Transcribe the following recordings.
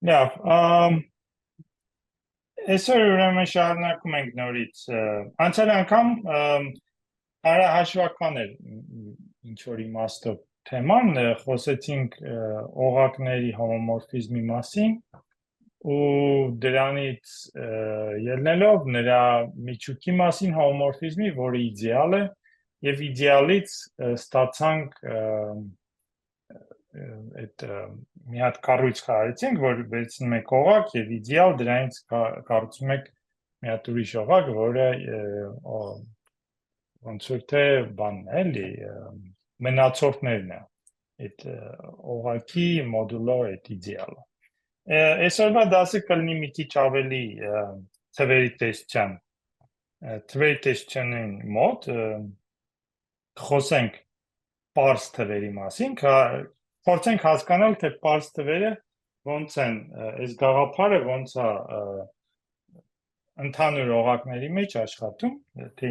Լավ, այսօր ուրեմն շարունակում ենք նորից անցյալ անգամ հաշվարկման էր ինչ որ իմաստով թեման, խոսեցինք օղակների հոմոմորֆիզմի մասին ու դրանից ելնելով նրա միջուկի մասին հոմոմորֆիզմի, որը իդեալ է եւ իդեալից ստացանք այդ մի հատ կառույց խաղացինք, որ վերցնում եք օղակ եւ իդեալ դրանից կառուցում եք մի հատ ուրիշ օղակ, որը ոնց որ թե բանն է, էլի մնացորդներն է այդ օղակի մոդուլո այդ իդեալը։ Այսօրվա դասը կլինի մի քիչ ավելի թվերի տեսչության մոտ խոսենք պարզ թվերի մասին, փորձենք հասկանալ, թե պարզ թվերը ոնց են, այս գաղափարը ոնց է ընդհանուր օղակների մեջ աշխատում, թե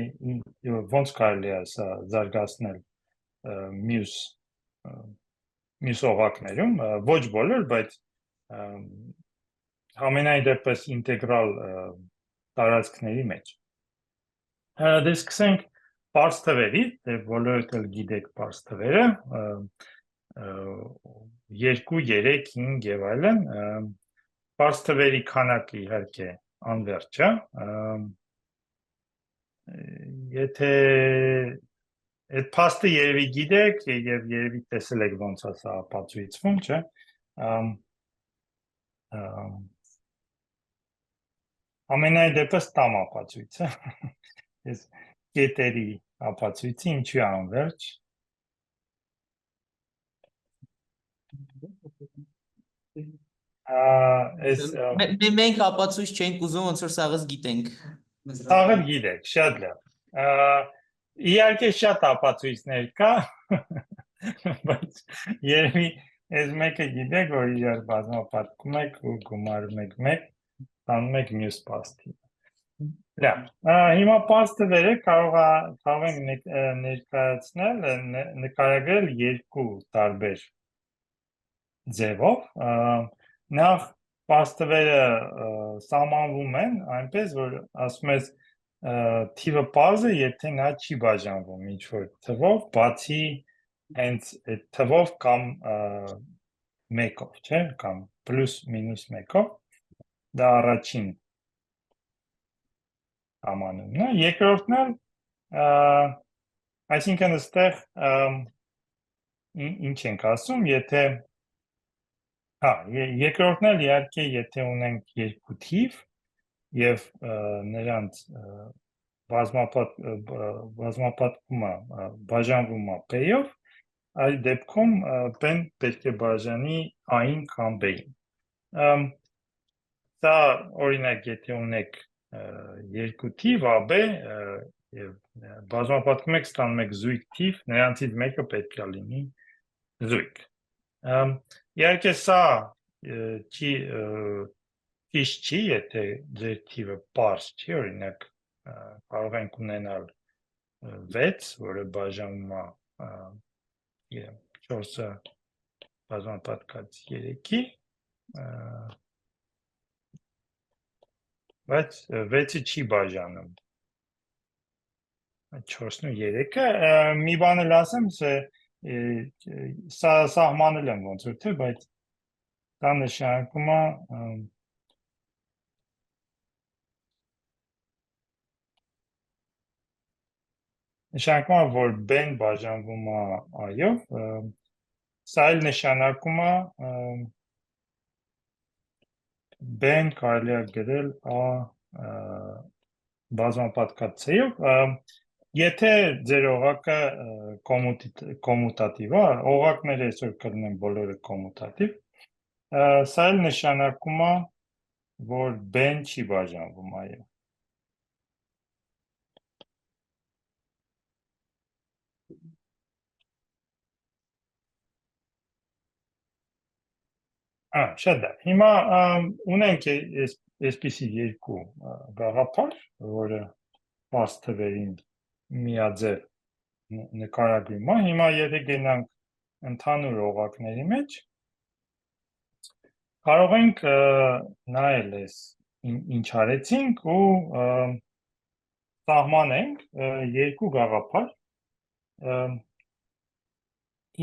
ոնց կարելի է սա զարգացնել մյուս օղակներում, ոչ բոլոր, բայց ամենայն դեպս ինտեգրալ տարածքների մեջ։ Դե սկսենք պարզ թվերից, բոլորդ էլ գիտեք պարզ թվերը, 2, 3, 5 եւ այլն, պարզ թվերի քանակը իհարկե անվերջ է, եթե այդ փաստը երևի գիտեք եւ երևի տեսել եք ոնց է սա ապացույցվում, չէ՞, ամենայն դեպս տամ ապացույց է, ես կետերի ապացույցի ինչու է անվերջ, մենք ապացույց չենք ուզում, ոնց որ սաղս գիտենք։ Սաղը գիտեք, շատ լավ։ Իհարկե շատ ապացույցներ կա, բայց երևի այս մեկը գիտեք, որ իրար բազմապատկում եք ու գումարում եք մեկ, տանում եք մյուս պաստի։ Լավ, հիմա պարզ թվերը կարող ենք ներկայացնել, նկարագրել երկու տարբեր ձևով, նախ պարզ թվերը սահմանվում են այնպես, որ ասում ես թիվը պարզ է, եթե նա չի բաժանվում ինչ-որ թվով, բացի հենց այդ թվով կամ մեկով, չէ, կամ պլյուս մինուս մեկով, դա առաջին համանումն է, երկրորդն էլ, այսինքն այստեղ ինչ ենք ասում, եթե երկրորդն էլ իհարկե եթե ունենք երկու թիվ եւ նրանց բազմապատկումը բաժանվում է p-ով, այդ դեպքում p-ն պետք է բաժանի a-ին կամ b-ին։ Սա օրինակ եթե ունեք երկու թիվ AB եւ բազմապատկում եք ստանում եք զույգ թիվ, նրանցից մեկը պետք է լինի զույգ։ Իհարկե սա ճիշտ չի, եթե ձեր թիվը պարզ չի, օրինակ կարող ենք ունենալ 6, որը բաժանվում է 4-ը բազմապատկած 3-ի, բայց 6-ը չի բաժանում 4-ն ու 3-ը, մի բան էլ ասեմ, սա սահմանել եմ ոնց որ թե, բայց դա նշանակում է որ b-ն բաժանվում է a-ով, սա էլ նշանակում է b-ն կարելի է գրել a բազմապատկած c-ով, եթե ձեր օղակը կոմուտատիվ է, օղակները այսօր կլինեն բոլորը կոմուտատիվ, սա էլ նշանակում է, որ b-ն չի բաժանվում a-ով։ Շատ լավ։ Հիմա ունենք այսպիսի երկու գաղափար, որը պարզ թվերին միաձև նկարագրում է։ Հիմա եթե գնանք ընդհանուր օղակների մեջ, կարող ենք նայել այս ինչ արեցինք ու սահմանենք երկու գաղափար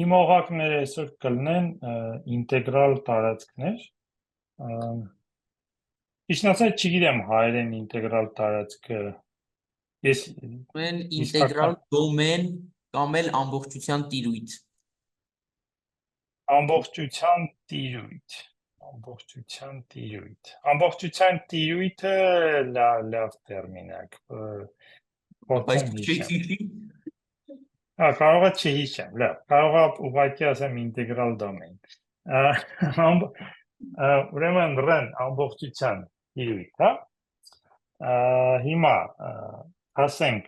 իմ օղակները այսօր կլինեն ինտեգրալ տարածքներ ճիշտ ասած չգիտեմ հայերեն ինտեգրալ տարածքը ես Մեն իսկական ինտեգրալ դոմեն կամ էլ ամբողջության տիրույթ։ ամբողջության տիրույթը լավ տերմին է Բայց փորձեմ հիշեմ կարող է չհիշեմ լավ կարող է ուղղակի ասեմ ինտեգրալ դոմեն ուրեմն ռեն ամբողջության տիրույթ հա հիմա ասենք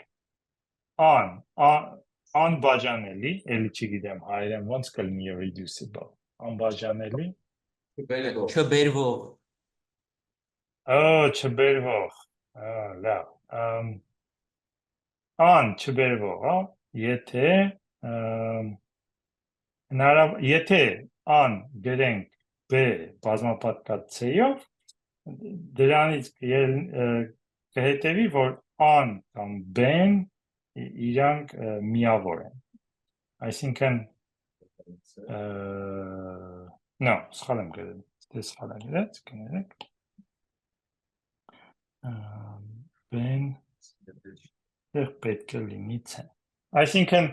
անբաժանելի, էլի չգիտեմ հայերեն ոնց կլինի reducible, անբաժանելի, Չբերվող, չբերվող, լավ, չբերվող, եթե գրենք B բազմապատկած C-ով, դրանից կհետևի, որ կամ B-ն իրանք միավոր են, այսինքն, սխալ եմ գրել, կներեք, B-ն պետք է լինի C, այսինքն,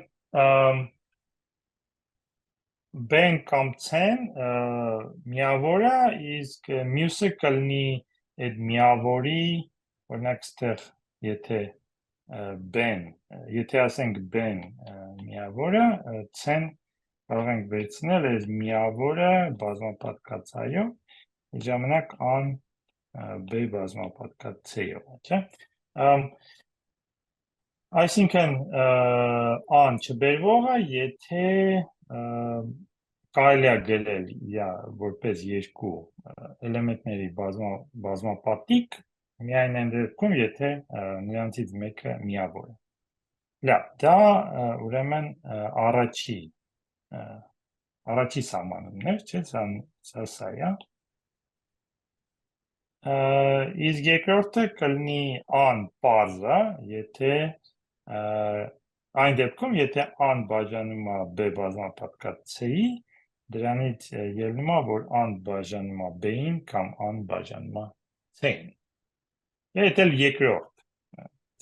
B-ն կամ C-ն միավոր է, իսկ մյուսը կլինի այդ միավորի, օրինակ ստեղ, եթե ասենք B-ն միավոր է, C-ն կարող ենք վերցնել այս միավորը բազմապատկած A-ով, այդ ժամանակ B բազմապատկած C-ով, այսինքն չբերվող է, եթե կարելի է գրել որպես երկու էլեմենտների բազմապատիկ, միայն այն դեպքում, եթե նրանցից մեկը միավոր է։ Լավ, դա ուրեմն առաջի սահմանումն էր, չէ՞, սա է։ Իսկ երկրորդը կլինի պարզը, եթե այն դեպքում, եթե բաժանում է B բազմապատկած C-ի, դրանից ելնում է, որ բաժանում է B-ին կամ բաժանում է C-ին։ Այդ էլ երկրորդ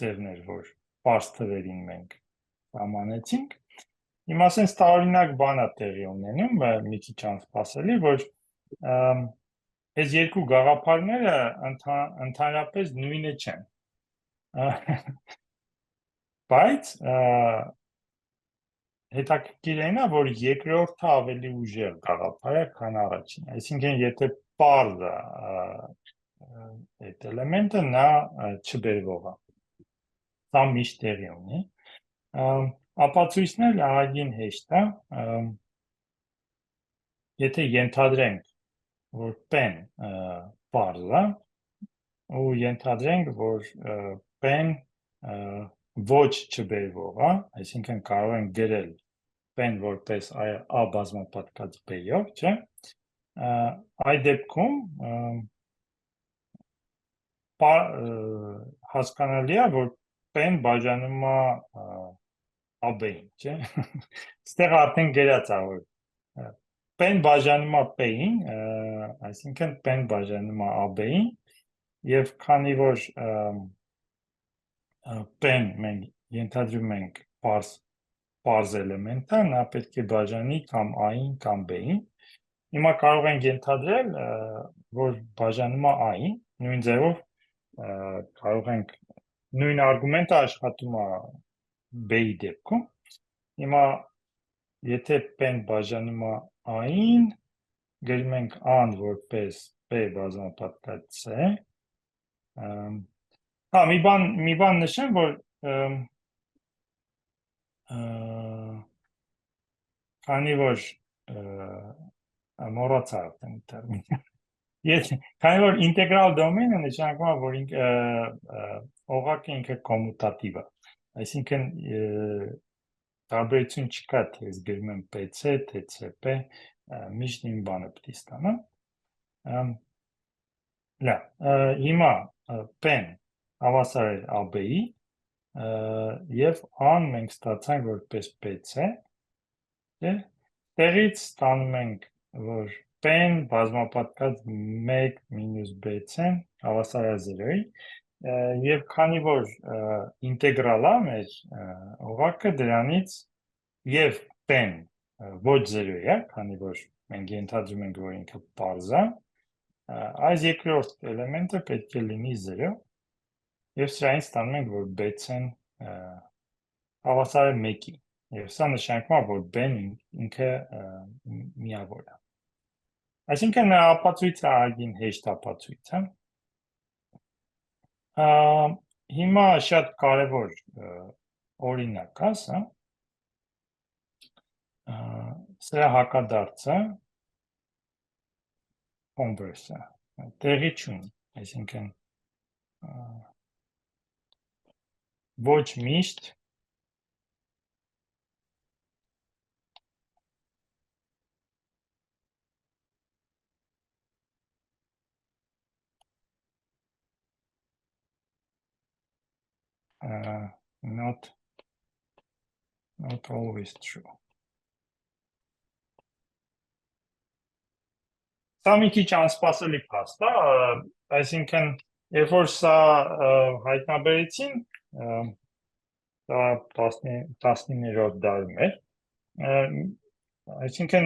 ձևն էր, որ պարզ թվերին մենք սահմանեցինք։ Հիմա ասենց տարօրինակ բան է տեղի ունենում, մի քիչ անսպասելի, որ այս երկու գաղափարները ընդհանրապես նույնը չեն։ Բայց հետաքրքիր այն է, որ երկրորդը ավելի ուժեղ գաղափար է, քան առաջինը։ Այսինքն, եթե պարզ է այդ էլեմենտը, նա չբերվող է։ Սա միշտ տեղի ունի։ Ապացույցնել ահագին հեշտ է։ Եթե ենթադրենք, որ P-ն պարզ է, ու ենթադրենք, որ P-ն ոչ չբերվող է, այսինքն կարող ենք գրել P-ն որպես A բազմապատկած B-ով, չէ՞։ Այդ դեպքում հասկանալի է, որ P-ն բաժանում է AB-ին, չէ՞։ Ստեղ արդեն գրած է, որ P-ն բաժանում է P-ին, այսինքն P-ն բաժանում է AB-ին, և քանի որ P-ն մենք ենթադրում ենք պարզ էլեմենտ է, նա պետք է բաժանի կամ A-ին կամ B-ին։ Հիմա կարող ենք ենթադրել, որ բաժանում է A-ին, նույն ձևով կարող ենք նույն արգումենտը աշխատում է B-ի դեպքում։ Հիմա եթե P-ն բաժանում է A-ին, գրում ենք A-ն որպես P բազմապատկած C։ Մի բան նշեմ, որ քանի որ մոռացա արդեն տերմինը։ Քանի որ ինտեգրալ դոմենը նշանակում է, որ օղակը ինքը կոմուտատիվ է, այսինքն տարբերություն չկա, թե ես գրում եմ PC, թե CP, միշտ նույն բանը պետք է ստանամ։ Հիմա pen հավասար է AB-ի և an մենք ստացանք որպես PC տեղից ստանում ենք որ pen բազմապատկած 1 մինուս BC հավասար է 0-ի և քանի որ ինտեգրալ է մեր օղակը դրանից և pen ոչ 0-ի է քանի որ մենք ենթադրում ենք որ ինքը պարզ է այս երկրորդ էլեմենտը պետք է լինի 0 և սրանից ստանում ենք, որ BC-ն հավասար է 1-ի և սա նշանակում է, որ B-ն ինքը միավոր է։ Այսինքն ապացույցը ահագին հեշտ ապացույց է։ Հիմա շատ կարևոր օրինակ է սա։ Սրա հակադարձը converse-ը տեղի չունի, այսինքն ոչ միշտ not always true. Սա մի քիչ անսպասելի փաստ է, այսինքն երբ որ սա հայտնաբերեցին, դա 19-րդ դարում էր, այսինքն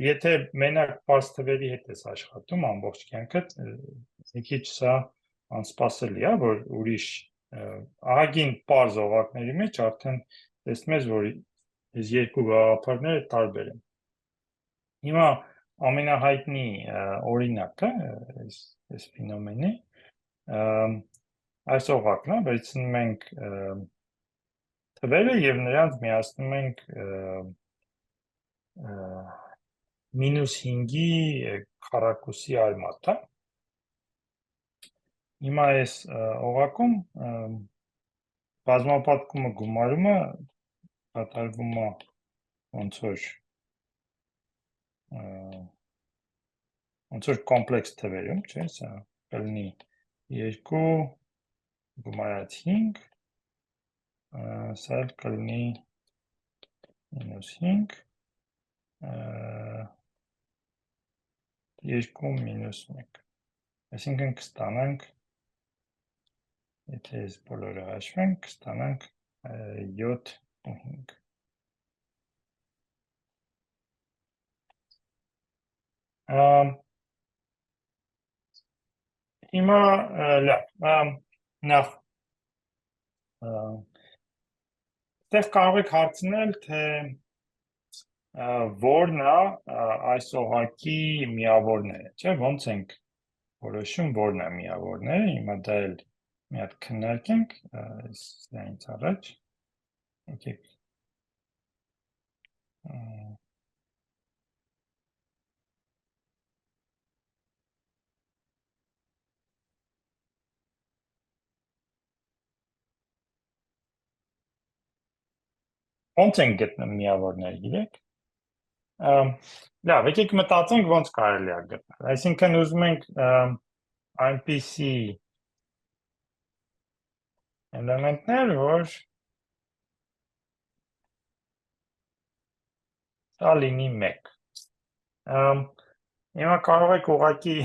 եթե մենակ պարզ թվերի հետ ես աշխատում ամբողջ կյանքդ, մի քիչ սա անսպասելի է, որ ուրիշ ահագին պարզ օղակների մեջ արդեն տեսնում ես, որ այս երկու գաղափարները տարբեր են։ Հիմա ամենահայտնի օրինակը այս ֆենոմենի այս օղակն է, վերցնում ենք թվերը և նրանց միացնում ենք -5-ի քառակուսի արմատը։ Հիմա այս օղակում բազմապատկումը գումարումը կատարվում է ոնց որ կոմպլեքս թվերում, չէ՞, սա կլինի 2 գումարած 5, սա կլինի -5, 2 մինուս 1, այսինքն կստանանք, եթե այս բոլորը հաշվենք, կստանանք 7 ու 5։ Հիմա նախ այստեղ կարող եք հարցնել, թե որն է այս օղակի միավորները, չէ՞, ոնց ենք որոշում որն է միավորները, հիմա դա էլ մի հատ քննարկենք, սրանից առաջ, եկեք ոնց ենք գտնում միավորները, գիտեք։ Լավ, եկեք մտածենք ոնց կարելի է գտնել, այսինքն ուզում ենք այնպիսի էլեմենտներ, որ դա լինի 1։ Հիմա կարող եք ուղղակի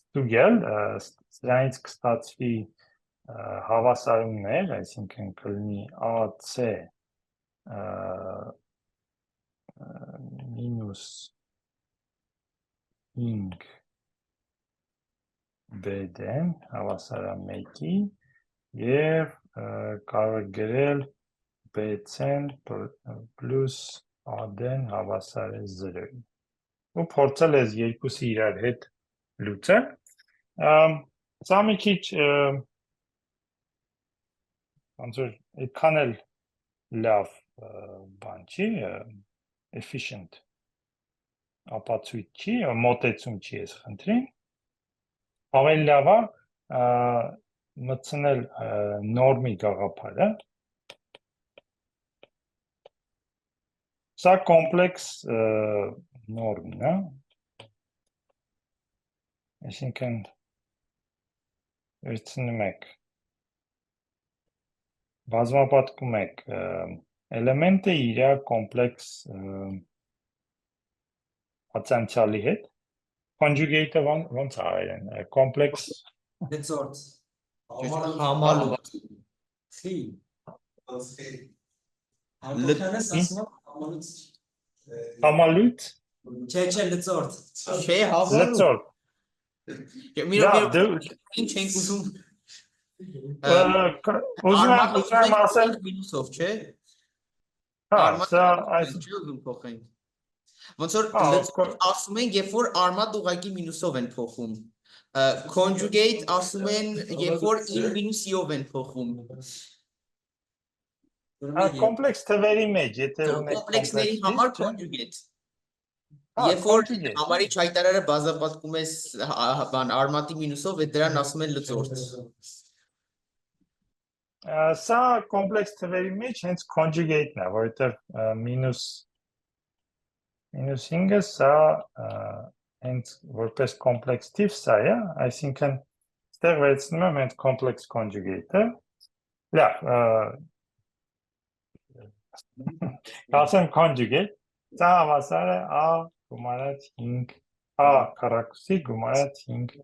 ստուգել, սրանից կստացվի հավասարումներ, այսինքն կլինի AC մինուս 5 BD-ն հավասար է 1-ի և կարող եք գրել BC-ն պլյուս AD-ն հավասար է 0-ի։ Ու փորձել այս երկուսի իրար հետ լուծել։ Սա մի քիչ ոնց որ այդքան էլ լավ բան չի, efficient ապացույց չի, մոտեցում չի ես խնդրին, ավելի լավ է մտցնել նորմի գաղափարը, սա կոմպլեքս նորմն է, Այսինքն վերցնում եք բազմապատկում եք էլեմենտը իր կոմպլեքս հացանցյալի հետ conjugate-ը ոնց է հայերեն complex Լծորդ։ Համալու։ Խի։ Անկոքյանես ասում եմ համալուց։ համալույց Չէ, լծորդ։ Չէ, հավալու։ լծոր Մի ինչ ենք ուզում։ ուզում եմ ասել մինուսով, չէ։ հա Արմատ սա չէ ուզում փոխենք։ Ոնց որ լծորդ ասում են, երբ որ արմատ ուղղակի մինուսով են փոխում։ Conjugate ասում են, երբ որ in մինուս i-ով են փոխում։ կոմպլեքս թվերի մեջ եթե ունեք Կոմպլեքսների համար conjugate։ հա Երբ որ conjugate համարի հայտարարը բազմապատկում ես բան արմատի մինուսով, այդ դրան ասում են լծորդ։ սա կոմպլեքս թվերի մեջ հենց conjugate-ն է որովհետև մինուս 5-ը սա հենց որպես կոմպլեքս թիվ սա է այսինքն այստեղ վերցնում եմ հենց կոմպլեքս conjugate-ը լավ ասեմ conjugate սա հավասար է a գումարած 5 a քառակուսի գումարած 5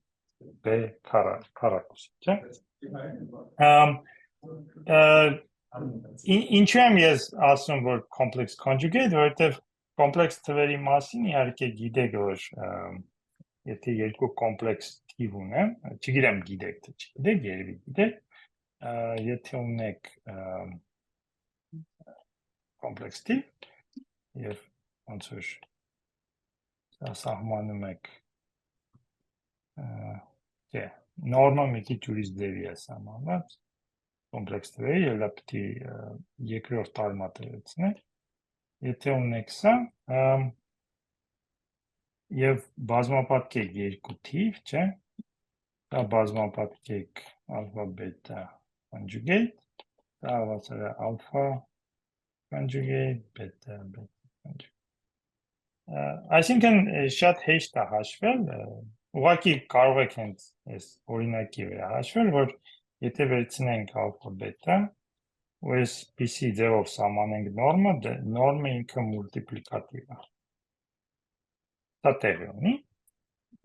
b քառակուսի չէ ինչու եմ ես ասում որ complex conjugate որովհետև complex թվերի մասին իհարկե գիտեք որ եթե երկու complex թիվ ունեմ չգիտեմ գիտեք թե չգիտեք երևի գիտեք եթե ունեք complex թիվ եւ ոնց որ սահմանում եք դե նորմալ մի քիչ ուրիշ ձևի է սահմանված կոմպլեքս թվերի եւ դա պետք է երկրորդ արմատը վերցնել եթե ունեք սա եւ բազմապատկեք երկու թիվ չէ դա բազմապատկեք ալֆա բետա conjugate դա հավասար է ալֆա conjugate beta conjugate այսինքն շատ հեշտ է հաշվել ուղղակի կարող եք հենց այս օրինակի վրա հաշվել որ եթե վերցնենք ալֆա բետա ու այսպիսի ձևով սահմանենք նորմը նորմը ինքը մուլտիպլիկատիվ է դա տեղի ունի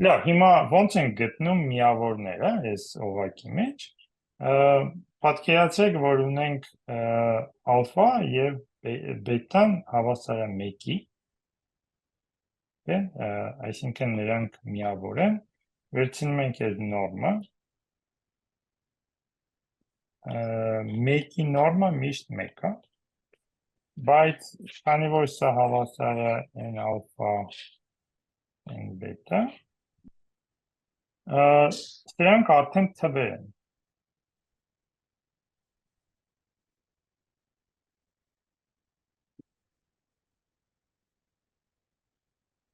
լավ հիմա ոնց են գտնում միավորները այս օղակի մեջ պատկերացրեք որ ունենք ալֆա եւ բետան հավասար է 1-ի այսինքն նրանք միավոր են վերցնում ենք այդ նորմը մեկի նորմը միշտ 1 է բայց քանի որ սա հավասար է n ալֆա n բետա սրանք արդեն թվեր են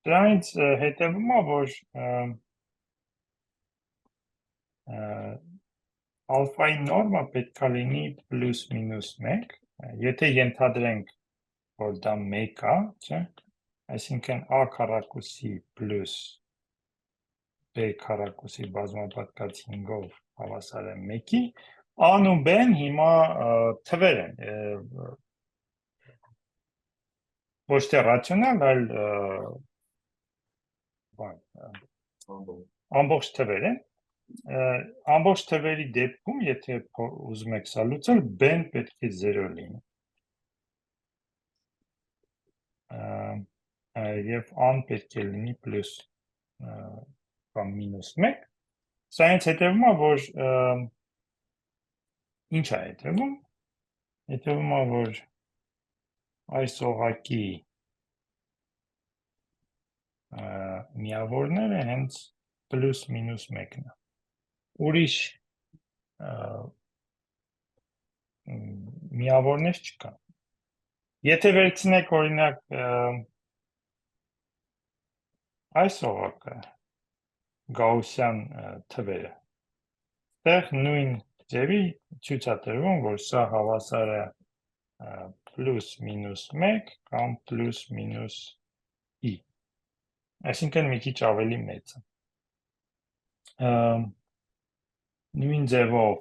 դրանից հետևում է որ ալֆայի նորմը պետք է լինի պլյուս մինուս 1 եթե ենթադրենք որ դա 1 է չէ այսինքն a քառակուսի պլյուս b քառակուսի բազմապատկած 5-ով հավասար է 1-ի a-ն ու b-ն հիմա թվեր են ոչ թե ռացիոնալ այլ ամբողջ թվեր են ամբողջ թվերի դեպքում եթե ուզում եք սա լուծել b-ն պետք է 0 լինի եւ a-ն պետք է լինի պլյուս կամ մինուս 1 սա հենց հետևում է որ ինչ է հետևում է որ այս օղակի միավորները հենց պլյուս մինուս 1-ն է ուրիշ միավորներ չկան եթե վերցնեք օրինակ այս օղակը գաուսյան թվերը այդտեղ նույն ձևի ցույց է տրվում որ սա հավասար է պլյուս մինուս 1 կամ պլյուս մինուս i այսինքն մի քիչ ավելի մեծ է նույն ձևով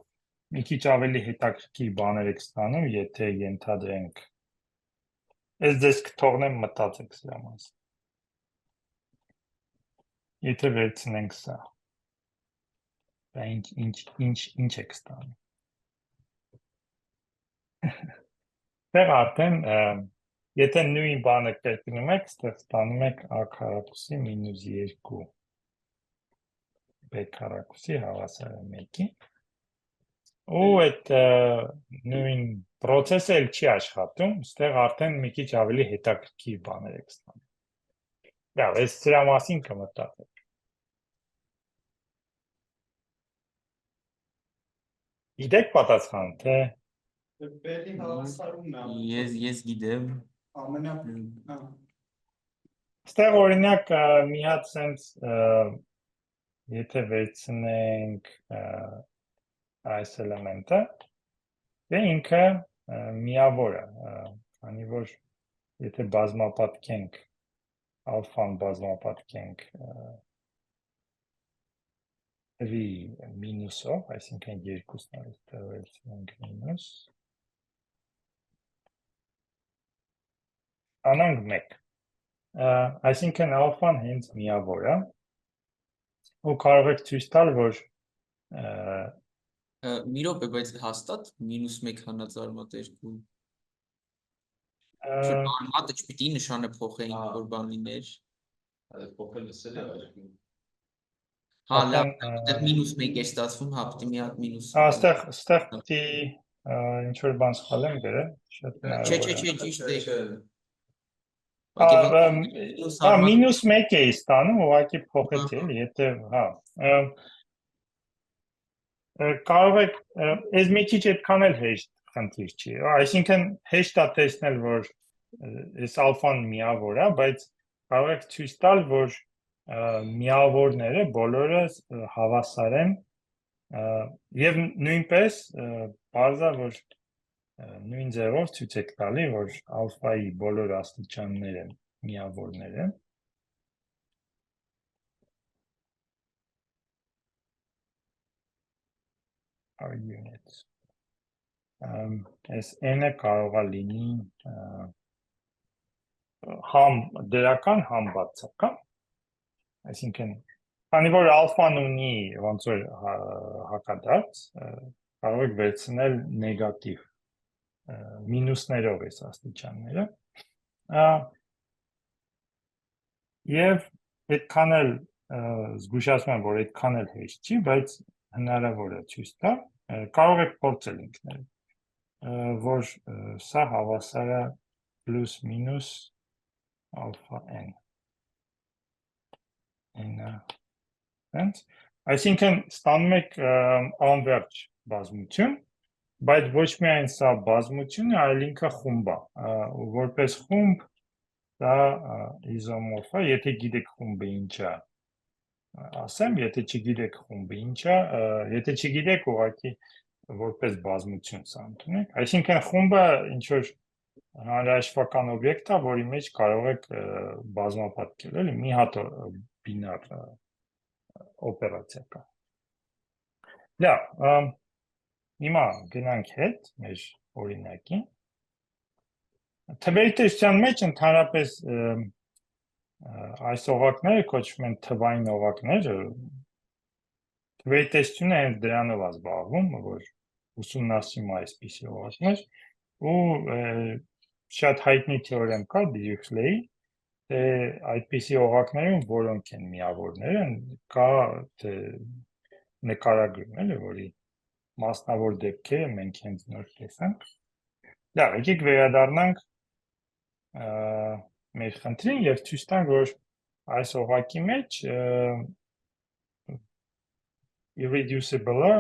մի քիչ ավելի հետաքրքիր բաներ եք ստանում, եթե ենթադրենք այս դες կթողնեմ մտածեք սրա մասին։ Եթե վերցնենք սա, դա ինչ եք ստանում։ Դեռ արդեն եթե նույն բանը կրկնում եք, ստեղ ստանում եք a քառակուսի մինուս 2 b քառակուսի հավասար է 1-ի։ Ու այդ նույն process-ը էլ չի աշխատում, ստեղ արդեն մի քիչ ավելի հետաքրքիր բաներ եք ստանում։ Լավ, այս սրա մասին կմտածեք։ Գիտեք պատասխանը, թե Բերի հավասարումն է։ Ես գիտեմ։ Ստեղ օրինակ մի հատ sense եթե վերցնենք այս էլեմենտը, դե ինքը միավոր է, քանի որ եթե բազմապատկենք ալֆան բազմապատկենք 3 մինուսով, այսինքն 2-ն այստեղ վերցնենք մինուս, անանք 1, այսինքն ալֆան հենց միավոր է, ու կարող եք ցույց տալ, որ Մի րոպե, բայց հաստատ -1 հանած արմատ 2։ Արմատը չպիտի նշանը փոխեինք, որ բան լիներ։ Փոխել լսել է։ Հա, լավ, այդտեղ -1 է ստացվում, հա, պիտի մի հատ մինուս։ Ստեղ պիտի ինչ որ բան սխալ եմ գրել, շատ Չէ, հնարավոր է։ ճիշտ է։ Մինուս 1 էի ստանում, ուղղակի փոխեցի, եթե, հա։ Կարող եք, այս մի քիչ այդքան էլ հեշտ խնդիր չի, այսինքն հեշտ է տեսնել, որ այս ալֆան միավոր է, բայց կարող եք ցույց տալ, որ միավորները բոլորը հավասար են եւ նույնպես բարձր է, որ նույն ձևով ցույց եք տալի, որ ալֆայի բոլոր աստիճանները միավորներ են։ Our units. Այս n-ը կարող է լինի համ դրական, համ բացական։ Այսինքն, քանի որ ալֆան ունի ոնց որ հակադարձ, կարող եք վերցնել նեգատիվ մինուսներով այս աստիճանները։ Եվ այդքան էլ զգուշացնում եմ, որ այդքան էլ հեշտ չի, բայց հնարավոր է ցույց տալ, կարող եք փորձել ինքներդ, որ սա հավասար է պլյուս մինուս ալֆա n։ Այսինքն ստանում եք անվերջ բազմություն, բայց ոչ միայն սա բազմություն է, այլ ինքը խումբ է, որպես խումբ դա իզոմորֆ է, եթե գիտեք խումբը ինչ է, ասեմ, եթե չգիտեք խումբը ինչ է, եթե չգիտեք ուղղակի որպես բազմություն սա ընդունեք, այսինքն խումբը ինչ որ հանրահաշվական օբյեկտ է, որի մեջ կարող եք բազմապատկել, էլի մի հատ բինար օպերացիա կա։ Լավ, հիմա գնանք հետ մեր օրինակին։ Թվերի տեսության մեջ ընդհանրապես այս օղակները կոչվում են թվային օղակներ, թվերի տեսությունը հենց դրանով է զբաղվում, որ ուսումնասիրում է այսպիսի օղակներ, ու շատ հայտնի թեորեմ կա Դիրիխլեի, թե այդպիսի օղակներում որոնք են միավորները, կա նկարագրում, էլի, որի մասնավոր դեպքերը մենք հենց նոր տեսանք։ Լավ, եկեք վերադառնանք մեր խնդրին եւ ցույց տանք, որ այս օղակի մեջ irreducible-ը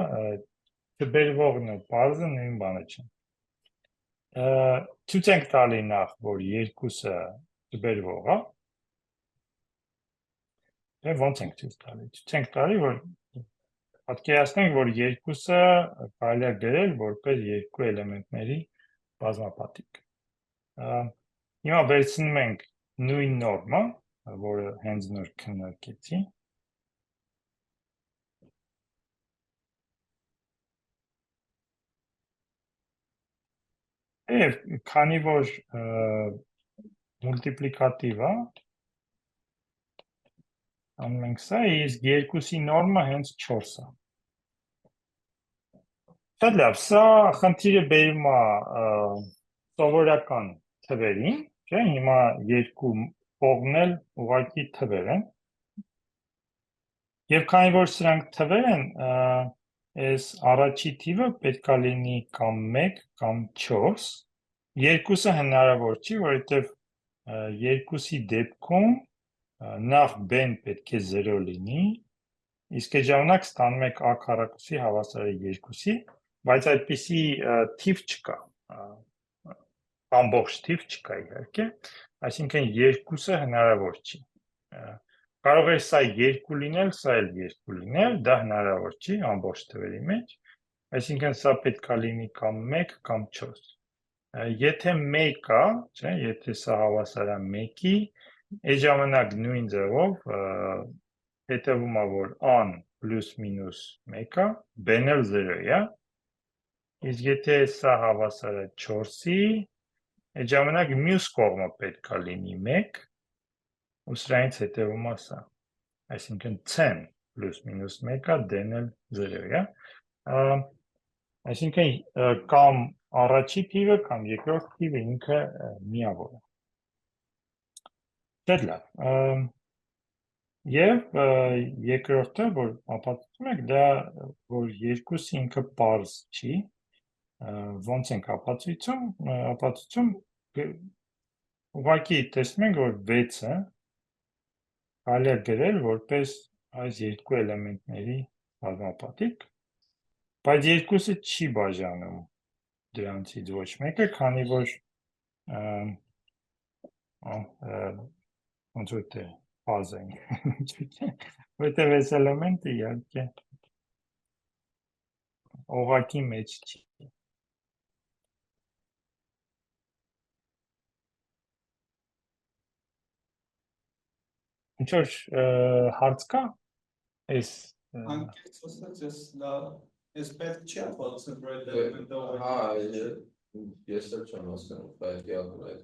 չբերվողն ու բարձը նույն բանը չեն։ Ցույց ենք տալի նախ, որ երկուսը չբերվող է։ Եվ ոնց ենք ցույց տալի։ Ցույց ենք տալի, որ պատկերացնենք, որ երկուսը կարելի է գրել որպես երկու էլեմենտների բազմապատիկ։ Հիմա վերցնում ենք նույն նորմը, որը հենց նոր քննարկեցի, Եվ քանի որ մուլտիպլիկատիվ է, անում ենք սա, իսկ 2-ի նորմը հենց 4 է։ Շատ լավ, սա խնդիրը բերում է սովորական թվերին, չէ՞, հիմա երկու կողմն էլ ուղղակի թվեր են։ Եվ քանի որ սրանք թվեր են, այս առաջի թիվը պետք է լինի կամ 1 կամ 4, երկուսը հնարավոր չի, որովհետև երկուսի դեպքում նախ b-ն պետք է 0 լինի, իսկ այդ ժամանակ ստանում եք a քառակուսի հավասար է 2-ի, բայց այդպիսի թիվ չկա, ամբողջ թիվ չկա իհարկե, այսինքն երկուսը հնարավոր չի։ Կարող է սա 2 լինել, սա էլ 2 լինել, դա հնարավոր չի ամբողջ թվերի մեջ, այսինքն սա պետք է լինի կամ 1 կամ 4։ Եթե 1 կա, չէ, եթե սա հավասար է 1-ի, այդ ժամանակ նույն ձևով հետևում է, որ a-ն պլյուս մինուս 1 է, b-ն էլ 0 է, իսկ եթե սա հավասար է 4-ի, այդ ժամանակ մյուս կողմը պետք է լինի 1, ու սրանից հետևում է սա, այսինքն c-ն պլյուս մինուս 1 է, d-ն էլ 0 է, այսինքն կամ առաջի թիվը կամ երկրորդ թիվը ինքը միավոր է։ Շատ լավ։ Եվ երկրորդը, որ ապացուցում եք, դա որ երկուսը ինքը պարզ չի, ոնց ենք ապացուցում, ուղղակի տեսնում ենք, որ 6-ը կարելի է գրել որպես այս երկու էլեմենտների բազմապատիկ, բայց երկուսը չի բաժանում դրանցից ոչ մեկը, քանի որ ոնց որ թե ֆազա է, որտեղ այս էլեմենտը իհարկե օղակի մեջ չի։ Ինչ որ հարց կա այս Անկեղծոսը ես լավ, ես պետք չի ապացուցել այդ էլեմենտը Ես էլ չեմ հասկանում, բայց յակն այդ։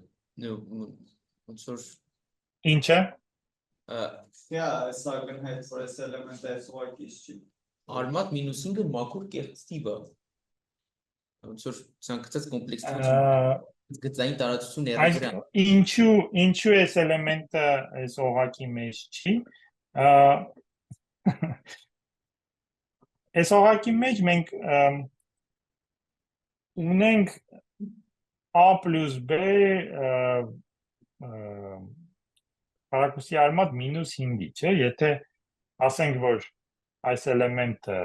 Ոնց որ ինչը այս ակնհայտ որ այս էլեմենտը այս ուղղակից չի։ Արմատ մինուս 5-ը մաքուր կեղծ թիվ է։ Ոնց որ ցանկացած կոմպլեքսություն գծային տարածություն այս ինչու այս էլեմենտը այս օղակի մեջ չի, այս օղակի մեջ մենք ունենք a պլյուս b քառակուսի արմատ մինուս 5-ի, չէ, եթե ասենք, որ այս էլեմենտը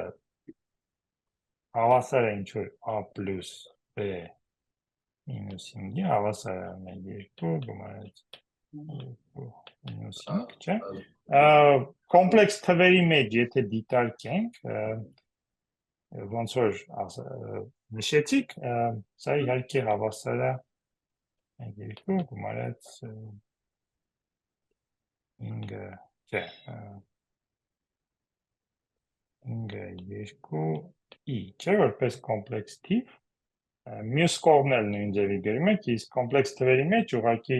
հավասար է ինչ-որ a պլյուս b մինուս 5-ի, հավասար է 2 գումարած 2 մինուս 5, չէ, կոմպլեքս թվերի մեջ, եթե դիտարկենք, ոնց որ նշեցիք, սա իհարկե հավասար է 2 գումարած 5, չէ, 2-ի, չէ, որպես կոմպլեքս թիվ, մյուս կողմն էլ նույն ձևի գրում եք, իսկ կոմպլեքս թվերի մեջ ուղղակի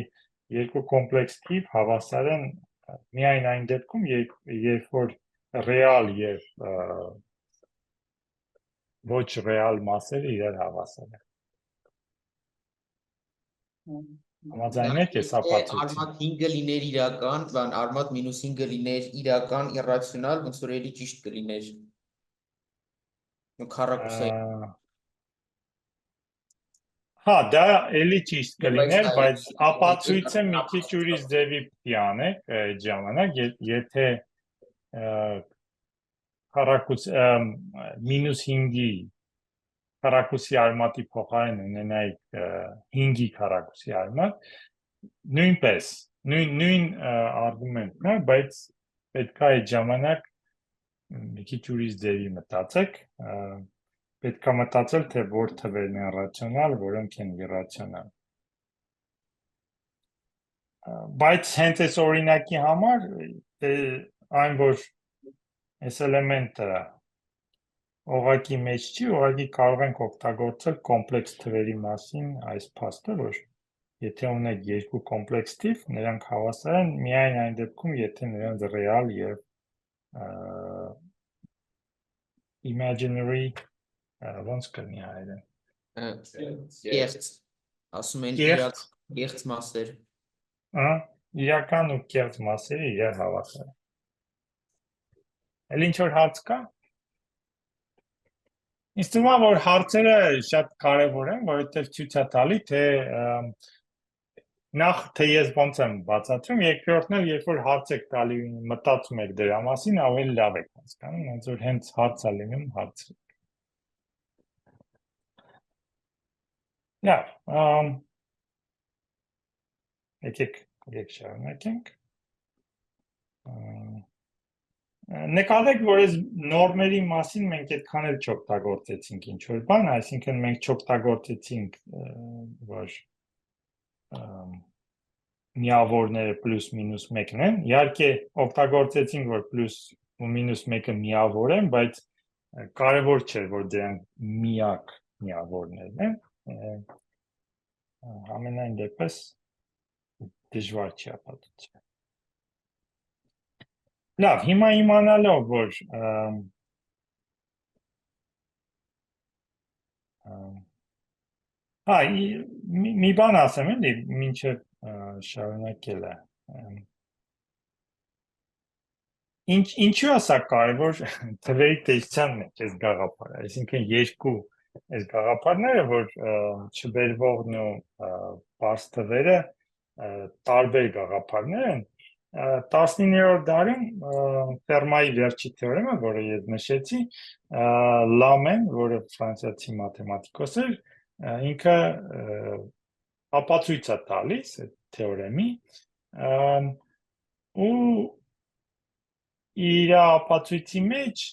երկու կոմպլեքս թիվ հավասար են միայն այն դեպքում, երբ որ ռեալ եւ ոչ ռեալ մասերը իրար հավասար են։ Համաձայն եք այս ապացույցին։ Արմատ 5-ը լիներ իրական, բան արմատ մինուս 5-ը լիներ իրական, իրացիոնալ, ոնց որ էլի ճիշտ կլիներ։ Քառակուսային։ Հա, դա էլի ճիշտ կլիներ, բայց ապացույցը մի քիչ ուրիշ ձևի պիտի անեք այդ ժամանակ, եթե մինուս 5-ի քառակուսի արմատի փոխարեն ունենայիք 5-ի քառակուսի արմատ, նույնպես, նույն արգումենտն է, բայց պետք է այդ ժամանակ մի քիչ ուրիշ ձևի մտածեք, պետք է մտածել, թե որ թվերն են ռացիոնալ, որոնք են իռացիոնալ։ Բայց հենց այս օրինակի համար, այն որ այս էլեմենտը Օղակի մեջ չի, ուղղակի կարող ենք օգտագործել կոմպլեքս թվերի մասին այս փաստը, որ եթե ունեք երկու կոմպլեքս թիվ, նրանք հավասար են միայն այն դեպքում, եթե նրանց ռեալ եւ imaginary ոնց կլինի հայերեն։ Կեղծ, ասում են Կեղծ։ կեղծ մասեր։ Իրական ու կեղծ մասերը իրար հավասար են։ Էլ ինչ որ հարց կա։ Ինձ թվում է, որ հարցերը շատ կարևոր են, որովհետև ցույց է տալի, թե նախ թե ես ոնց եմ բացատրում, երկրորդն էլ երբ որ հարց եք տալի մտածում եք դրա մասին, ավելի լավ եք հասկանում, ոնց որ հենց հարց է լինում հարց։ Լավ, եկեք շարունակենք։ Նկատեք, որ այս նորմերի մասին մենք այդքան էլ չօգտագործեցինք ինչ որ բան, այսինքն մենք չօգտագործեցինք, որ միավորները պլյուս մինուս մեկն են, իհարկե օգտագործեցինք, որ պլյուս ու մինուս մեկը միավոր են, բայց կարևոր չէ, որ դրանք միակ միավորներն են, ամենայն դեպս դժվար չի ապացուցել։ Լավ, հիմա իմանալով, որ մի բան ասեմ էլի, մինչև շարունակել է։ Ինչու է սա կարևոր թվերի տեսության մեջ այս գաղափարը, այսինքն երկու այս գաղափարները, որ չբերվողն ու պարզ թվերը տարբեր գաղափարներ են, 19-րդ դարում Ֆերմայի վերջի թեորեմը, որը ես նշեցի, Լամեն, որը ֆրանսիացի մաթեմատիկոս էր, ինքը ապացույց է տալիս այդ թեորեմի ու իր ապացույցի մեջ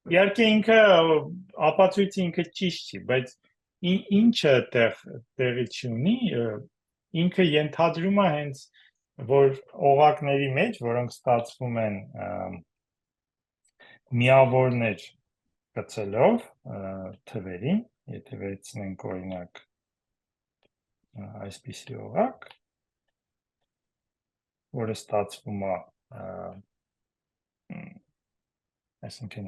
իհարկե ինքը ապացույցը ինքը ճիշտ չի, բայց ինչը տեղի չունի, ինքը ենթադրում է հենց որ օղակների մեջ, որոնք ստացվում են միավորներ գծելով թվերին, եթե վերցնենք օրինակ այսպիսի օղակ, որը ստացվում է, այսինքն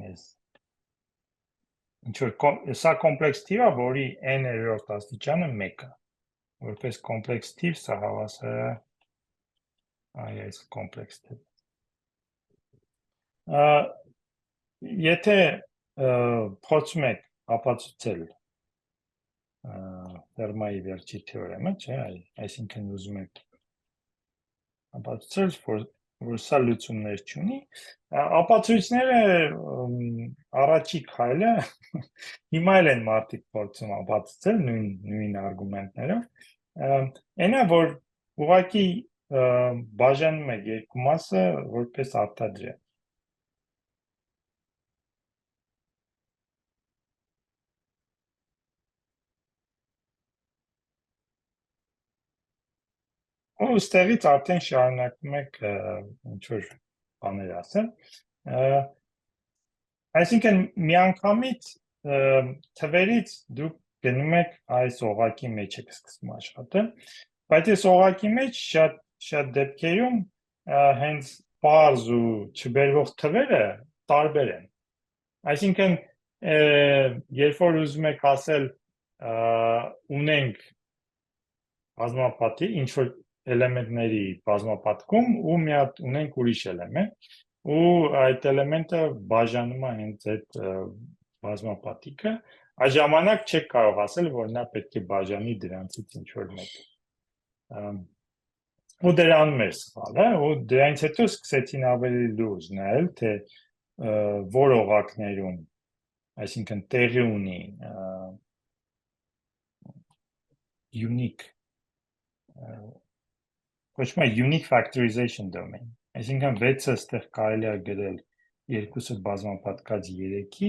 սա կոմպլեքս թիվ է, որի n-երորդ աստիճանը 1 է, որպես կոմպլեքս թիվ սա հավասար է այս կոմպլեքս թիվ։ Եթե փորձում եք ապացուցել Ֆերմայի վերջի թեորեմը, չէ, այսինքն ուզում եք ապացուցել, որ սա լուծումներ չունի, ապացույցները առաջի քայլը հիմա էլ են մարդիկ փորձում ապացուցել նույն արգումենտներով, այն է, որ ուղղակի բաժանում եք երկու մասը որպես արտադրյալ։ Ու ստեղից արդեն շարունակում եք ինչ-որ բաներ ասել։ Այսինքն միանգամից թվերից դուք գնում եք այս օղակի մեջ եք սկսում աշխատել, բայց այս օղակի մեջ շատ դեպքերում հենց պարզ ու չբերվող թվերը տարբեր են։ Այսինքն երբ որ ուզում եք ասել ունենք բազմապատի, ինչ որ էլեմենտների բազմապատկում ու մի հատ ունենք ուրիշ էլեմենտ ու այդ էլեմենտը բաժանում է հենց այդ բազմապատիկը, այդ ժամանակ չեք կարող ասել, որ նա պետք է բաժանի դրանցից ինչ որ մեկը։ Ու դրանում էր սխալը, ու դրանից հետո սկսեցին ավելի լուրջ նայել, թե որ օղակներում, այսինքն տեղի ունի unique կոչվում է unique factorization domain, այսինքն 6-ը ստեղ կարելի է գրել 2-ը բազմապատկած 3-ի,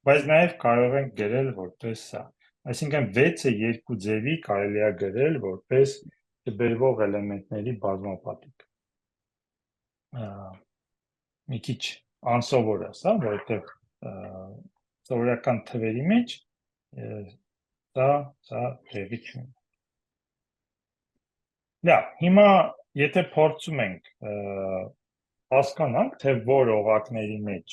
բայց նաև կարող ենք գրել որպես սա, այսինքն 6-ը երկու ձևի կարելի է գրել որպես չբերվող էլեմենտների բազմապատիկ։ Մի քիչ անսովոր է սա, որովհետև սովորական թվերի մեջ դա տեղի չունի։ Լավ, հիմա եթե փորձում ենք հասկանանք, թե որ օղակների մեջ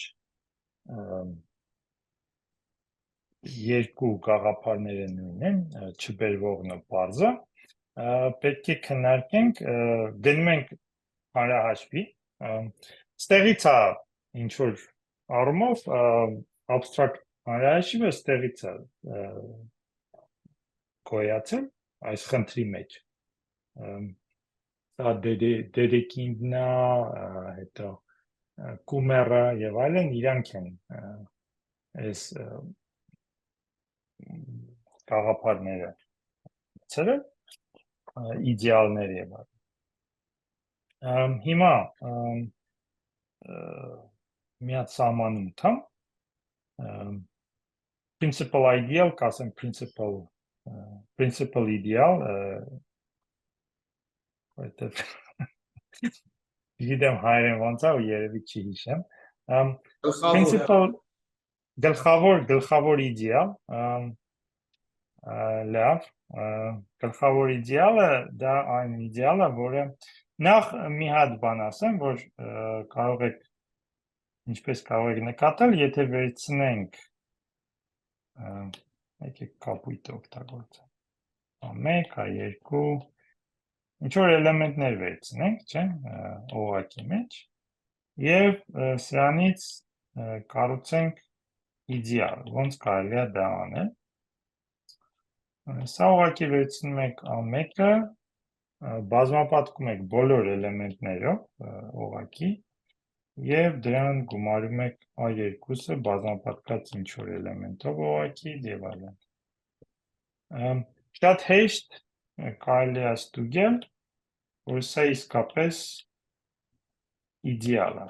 երկու գաղափարները նույն են, չբերվողն ու պարզը, պետք է քննարկենք, գնում ենք հանրահաշվի, ստեղից է ինչ-որ առումով abstract հանրահաշիվը ստեղից է գոյացել այս խնդրի մեջ։ Սա դերեկիննա, հետո կումերը և այլն իրանք են այս գաղափարները ցրել, իդեալներ և այլն։ Հիմա մի հատ սահմանում տամ, principal ideal, կասեմ principal ideal, գիտեմ հայերեն ոնց է ու երևի չի հիշեմ, գլխավոր իդեալ, լավ, գլխավոր իդեալը դա այն իդեալը, որը նախ մի հատ բան ասեմ, որ կարող եք, ինչպես կարող եք նկատել, եթե վերցնենք, եկեք կապույտ օգտագործեմ, մեկ, երկու, ինչ-որ էլեմենտներ վերցնենք, չէ, օղակի մեջ, և սրանից կառուցենք իդեալ, ոնց կարելի է դա անել։ Սա օղակի վերցնում եք ամեկը, բազմապատկում եք բոլոր էլեմենտներով օղակի և դրան գումարում եք երկուսը բազմապատկած ինչ-որ էլեմենտով օղակի և այլն։ Շատ հեշտ կարելի է ստուգել, որ սա իսկապես իդեալ է։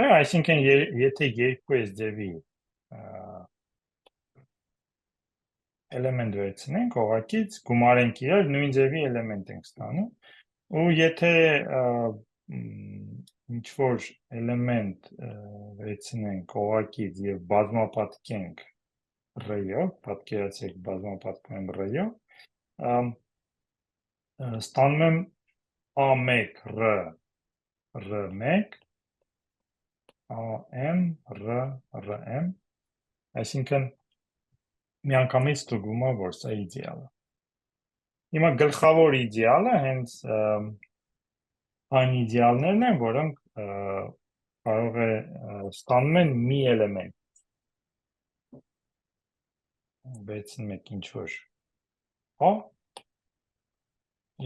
Այսինքն, եթե երկու այս ձևի էլեմենտ վերցնենք օղակից, գումարենք իրար, նույն ձևի էլեմենտ ենք ստանում, ու եթե ինչ-որ էլեմենտ վերցնենք օղակից և բազմապատկենք ռ-ով, պատկերացրեք բազմապատկում եմ ռ-ով, ստանում եմ A1 R1, AM, RM, այսինքն միանգամից ստուգվում է, որ սա իդեալ է։ Հիմա գլխավոր իդեալը հենց այն իդեալներն են, որոնք կարող է ստանում են մի էլեմենտ։ Վերցնում եք ինչ-որ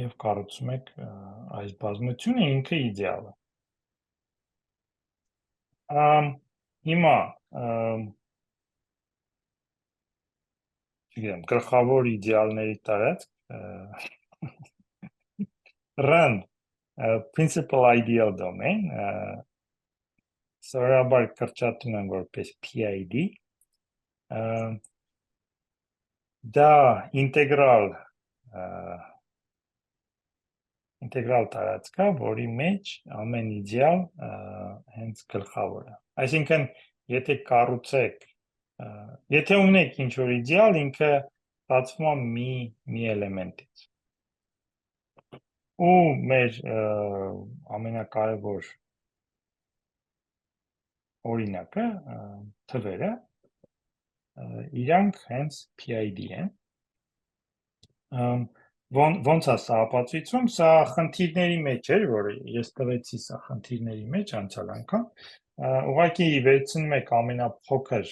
և կառուցում եք այս բազմությունը, ինքը իդեալ է։ Հիմա գլխավոր իդեալների տարածք run principal ideal domain, սովորաբար կրճատում եմ որպես PID, դա ինտեգրալ տարածք է, որի մեջ ամեն իդեալ հենց գլխավոր է։ Այսինքն, եթե կառուցեք, եթե ունեք ինչ-որ իդեալ, ինքը ստացվում է մի էլեմենտից։ Ու մեր ամենակարևոր օրինակը, թվերը, իրանք հենց PID են։ Ոնց է սա ապացույցում, սա խնդիրների մեջ էր, որ ես տվեցի սա խնդիրների մեջ անցյալ անգամ, ուղղակի վերցնում եք ամենափոքր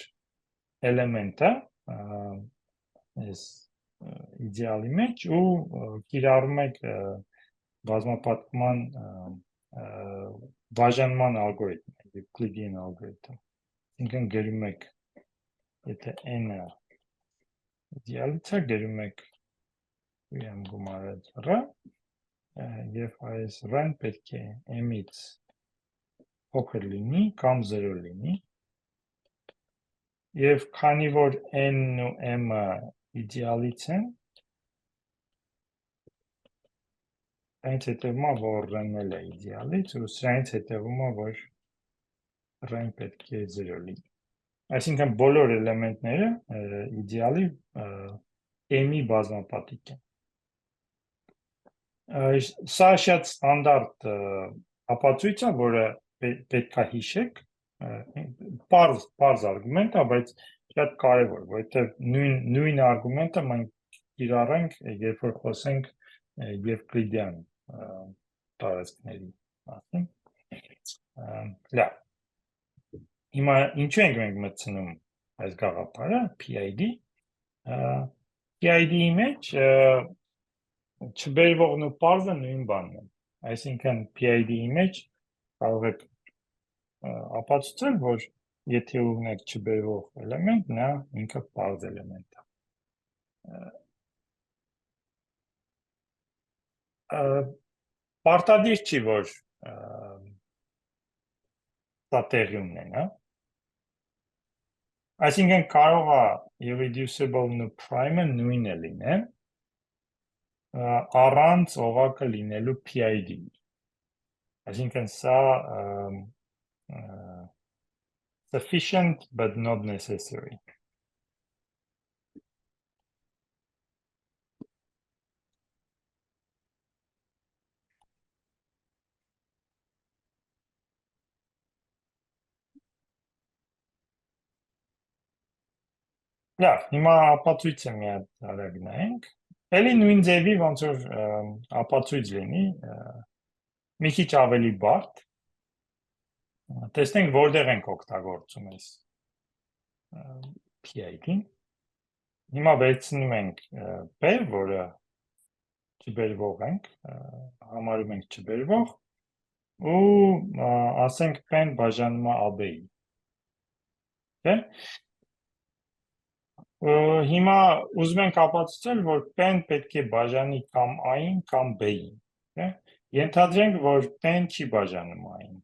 էլեմենտը այս իդեալի մեջ ու կիրառում եք բազմապատկման բաժանման ալգորիթմ, Euclidean algorithm, ինքն գրում եք, եթե n-ը իդեալից է, գրում եք եմ գումարել ռ, և այս ռ-ն պետք է m-ից փոքր լինի կամ 0 լինի, Եվ քանի որ n-ն ու m-ը իդեալից են, այնց հետևում է, որ r-ն էլ է իդեալից, ու սրանից հետևում է, որ r-ն պետք է 0 լինի։ Այսինքն բոլոր էլեմենտները իդեալի m-ի բազմապատիկ են։ Սա շատ ստանդարտ ապացույց է, որը պետք է հիշեք, պարզ արգումենտ է, բայց շատ կարևոր, որովհետև նույն արգումենտը մենք կիրառենք, երբ որ խոսենք Եվկլիդյան տարածքների մասին։ Լավ։ Հիմա ինչու ենք մենք մտցնում այս գաղափարը PID։ PID-ի մեջ չբերվողն ու պարզը նույն բանն են։ Այսինքն PID-ի մեջ կարող եք ապացուցել, որ եթե ունեք չբերվող էլեմենտ, նա ինքը պարզ էլեմենտ է։ Պարտադիր չի, որ սա տեղի ունենա։ Այսինքն կարող է irreducible-ն ու prime-ը նույնը լինեն, առանց օղակը լինելու PID-ի։ Այսինքն սա sufficient but not necessary։ Լավ, հիմա ապացույցը մի հատ արագ նայենք։ Էլի նույն ձևի ոնց որ ապացույց լինի, մի քիչ ավելի բարդ։ Տեսնենք որտեղ ենք օգտագործում այս PID-ին։ Հիմա վերցնում ենք P, որը չբերվող ենք, համարում ենք չբերվող, ու ասենք P-ն բաժանում է AB-ի։ Չէ՞։ Հիմա ուզում ենք ապացուցել, որ P-ն պետք է բաժանի կամ A-ին կամ B-ին։ Ենթադրենք, որ P-ն չի բաժանում A-ին։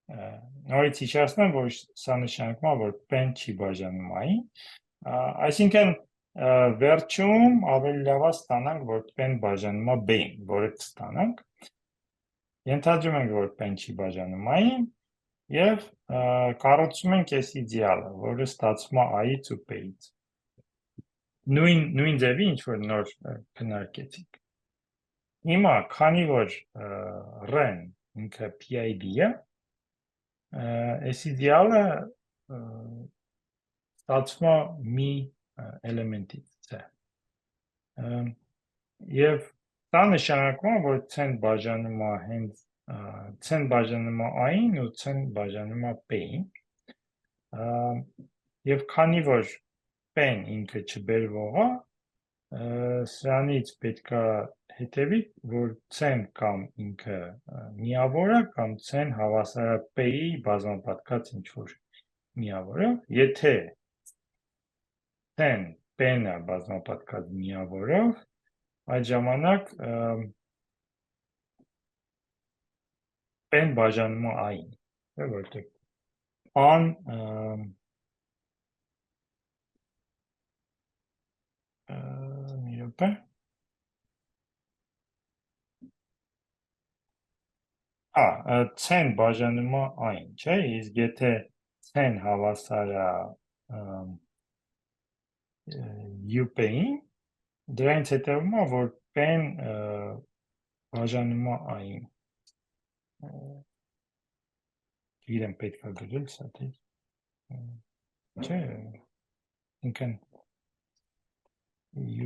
Նորից հիշեցնեմ, որ սա նշանակում է, որ P-ն չի բաժանում A-ին։ Այսինքն վերջում ավելի լավ է ստանանք, որ P-ն բաժանում է B-ին, որը կստանանք։ Ենթադրում ենք, որ P-ն չի բաժանում A-ին, և կառուցում ենք այս իդեալը, որը ստացվում է A-ից ու P-ից։ Նույն ձևի ինչ որ նոր քննարկեցինք։ Հիմա, քանի որ R-ն ինքը PID-ը, այս իդեալը ստացվում է մի էլեմենտից C։ Եվ դա նշանակում է, որ C-ն բաժանում է հենց C-ն բաժանում է A-ին ու C-ն բաժանում է P-ին։ Եվ քանի որ P-ն ինքը չբերվող է, սրանից պետք է հետևի, որ C-ն կամ ինքը միավոր է, կամ C-ն հավասար է P-ի բազմապատկած ինչ-որ միավորով։ Եթե C-ն P-ն է բազմապատկած միավորով, այդ ժամանակ P-ն բաժանում է A-ին, որտեղ A-ն մի րոպե։ C-ն բաժանում է A-ին, չէ՞, իսկ եթե C-ն հավասար է UP-ին, դրանից հետևում է, որ P-ն բաժանում է A-ին։ Գիտեմ պետք է գրել սա, թե չէ, ինքն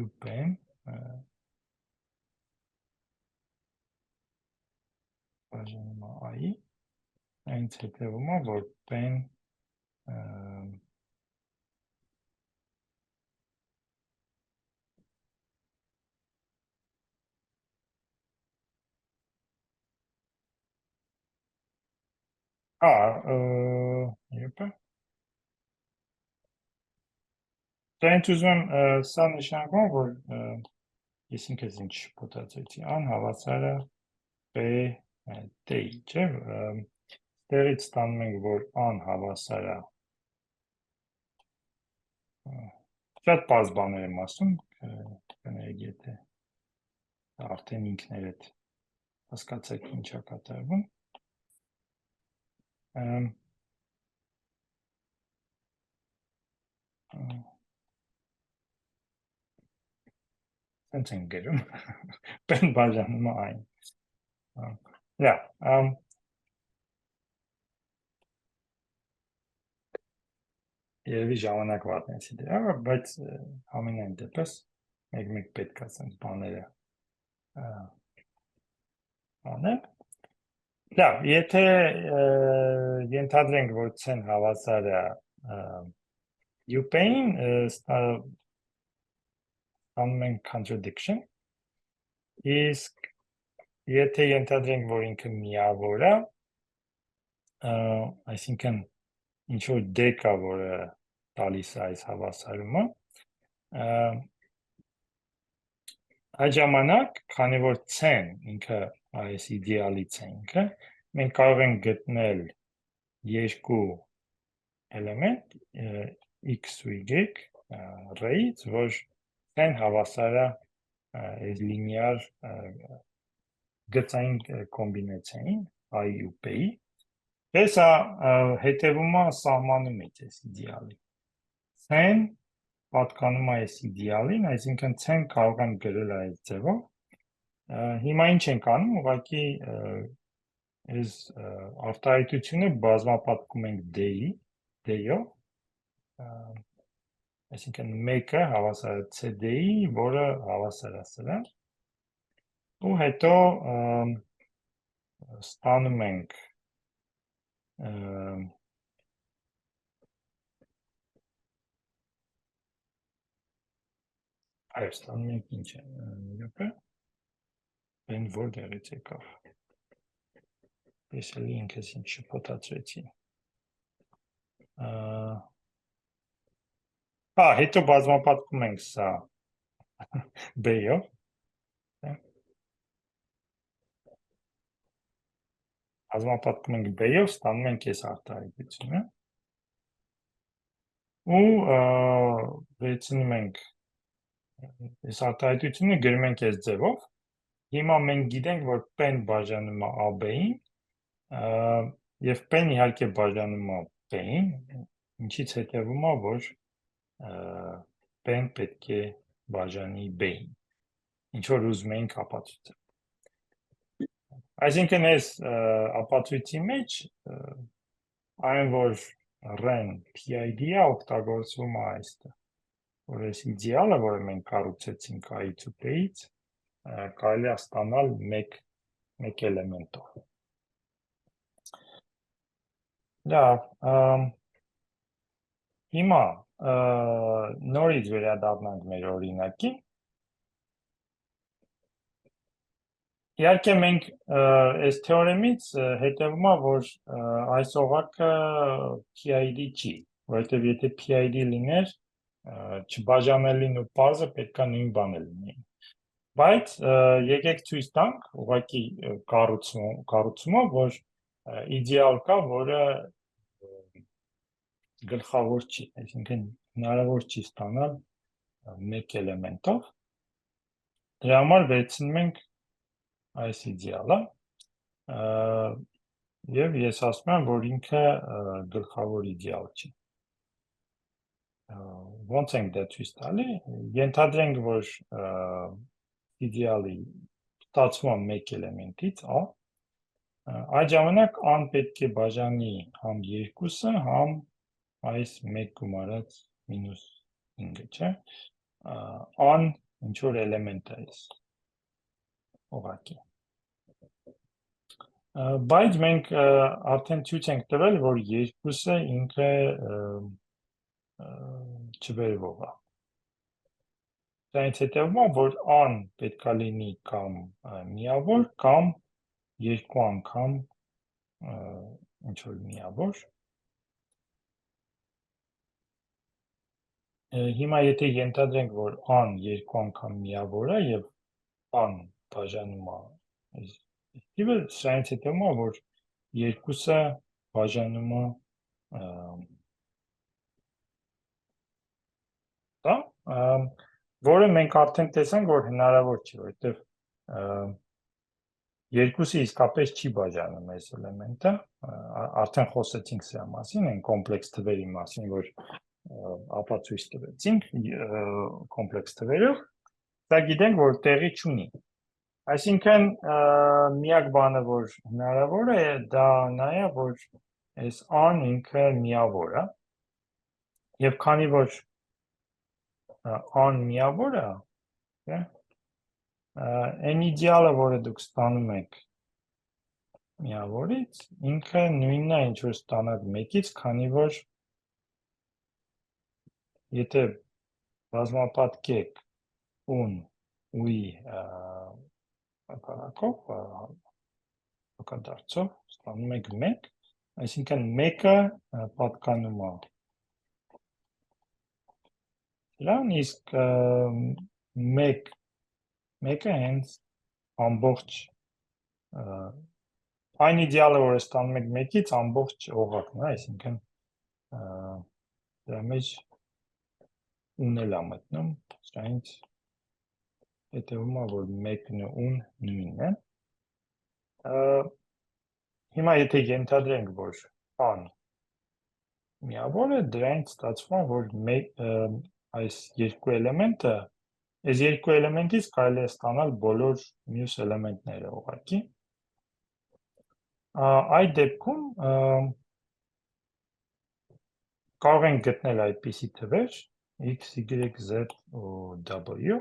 UP-ն բաժանում է A-ի, այնց հետևում է, որ P-ն յոպե։ Դրանից ուզում եմ սա նշանակում, որ ես ինքս ինչ շփոթացեցի, Ան հավասար է P T-ի, չէ՞։ Տեղից ստանում ենք, որ Ան հավասար է Շատ բազ բաներ եմ ասում, կներեք եթե արդեն ինքներդ հասկացեք ինչա կատարվում։ Հենց են գրում, պեն բաժանում այն։ Դա, երևի ժամանակ վատնեցի դրա, բայց ամենայն դեպս մեկ պետք է սենց բաները անել։ Դա, եթե ենթադրենք, որ ցեն հավասարը UP-ին, ստանում ենք contradiction, իսկ եթե ենթադրենք, որ ինքը միավոր է, այսինքն ինչ-որ դեկ է, որը տալիս է այս հավասարումը, այդ ժամանակ, քանի որ ցեն ինքը այս իդեալի ցենքը, մենք կարող ենք գտնել երկու էլեմենտ x ու y ռեից, որ ցեն հավասարը այս լինիար գծային կոմբինացիային i ու p-ի, Հեսա հետևում է սահմանումից այս իդեալի։ Ցեն պատկանում է այս իդեալին, այսինքն ցեն կարող եմ գրել այս ձևով։ Հիմա ինչ ենք անում, ուղղակի այս արտահայտությունը բազմապատկում ենք d-ով, այսինքն մեկը հավասար է cd-ի, որը հավասար է սրան, ու հետո ստանում ենք այո, ստանում ենք ինչ է, նյոպը, բեն որ դեղից եկավ, ես էլի ինքս ինչ շպոտացրեցի, հետո բազմապատկում ենք սա b-ով, բազմապատկում ենք b-ով, ստանում ենք այս արտահայտությունը, ու վերցնում ենք այս արտահայտությունը գրում ենք այս ձևով, հիմա մենք գիտենք, որ p-ն բաժանում է AB-ին, և p-ն իհարկե բաժանում է p-ին, ինչից հետևում է, որ p-ն պետք է բաժանի b-ին, ինչ որ ուզում էինք ապացուցել։ Այսինքն այս ապացույցի մեջ այն, որ ռեն PID-ը օգտագործվում է այստեղ, որ այս իդեալը, որը մենք կառուցեցինք i-ից ու p-ից, կարելի է ստանալ մեկ էլեմենտով։ Լավ, հիմա նորից վերադառնանք մեր օրինակին։ Իհարկե մենք այս թեորեմից հետևում է, որ այս օղակը PID չի, որովհետև եթե PID լիներ, չբաժանելին ու պարզը պետք է նույն բանը լինի։ Բայց եկեք ցույց տանք, ուղղակի կառուցումը, որ իդեալ կա, որը գլխավոր չի, այսինքն հնարավոր չի ստանալ մեկ էլեմենտով։ Դրա համար վերցնում ենք այս իդեալը, և ես ասում եմ, որ ինքը գլխավոր իդեալ չի։ Ոնց ենք դա ցույց տալի, ենթադրենք, որ իդեալի ստացվում է մեկ էլեմենտից, այդ ժամանակ ան պետք է բաժանի համ երկուսը, համ այս մեկ գումարած մինուս 5-ը, չէ, ան ինչ-որ էլեմենտ է այս օղակի։ Բայց մենք արդեն ցույց ենք տվել, որ երկուսը ինքը չվերվող է։ Դրանից հետևում է, որ ան պետք է լինի կամ միավոր, կամ երկու անգամ ինչ-որ միավոր։ Հիմա եթե ենթադրենք, որ ան երկու անգամ միավոր է և ան բաժանում է Իվը սրանից հետևում է, որ երկուսը բաժանում է դա, որը մենք արդեն տեսանք, որ հնարավոր չի, որովհետև երկուսը իսկապես չի բաժանում այս էլեմենտը, արդեն խոսեցինք սրա մասին, այն կոմպլեքս թվերի մասին, որ ապացույց տվեցինք կոմպլեքս թվերով, դա գիտենք, որ տեղի չունի։ Այսինքն միակ բանը, որ հնարավոր է, դա նա է, որ այս an ինքը միավոր է, եւ քանի որ an միավոր է, այն իդեալը, որը դուք ստանում եք միավորից, ինքը նույնն է, ինչ որ ստանաք 1-ից, քանի որ եթե բազմապատկեք un ui հակադարձով ստանում եք 1, այսինքն 1-ը պատկանում է դրան, իսկ 1-ը հենց ամբողջ այն իդեալը, որ ստանում եք 1-ից, ամբողջ օղակն է, այսինքն դրա մեջ ունել է մտնում, սրանից հետևում է, որ 1-ն ու un նույնն է։ Հիմա եթե ենթադրենք, որ an միավոր է, դրանից ստացվում է, որ այս երկու էլեմենտը, այս երկու էլեմենտից կարելի է ստանալ բոլոր մյուս էլեմենտները ուղղակի։ Այդ դեպքում կարող ենք գտնել այդպիսի թվեր x, y, z ու w,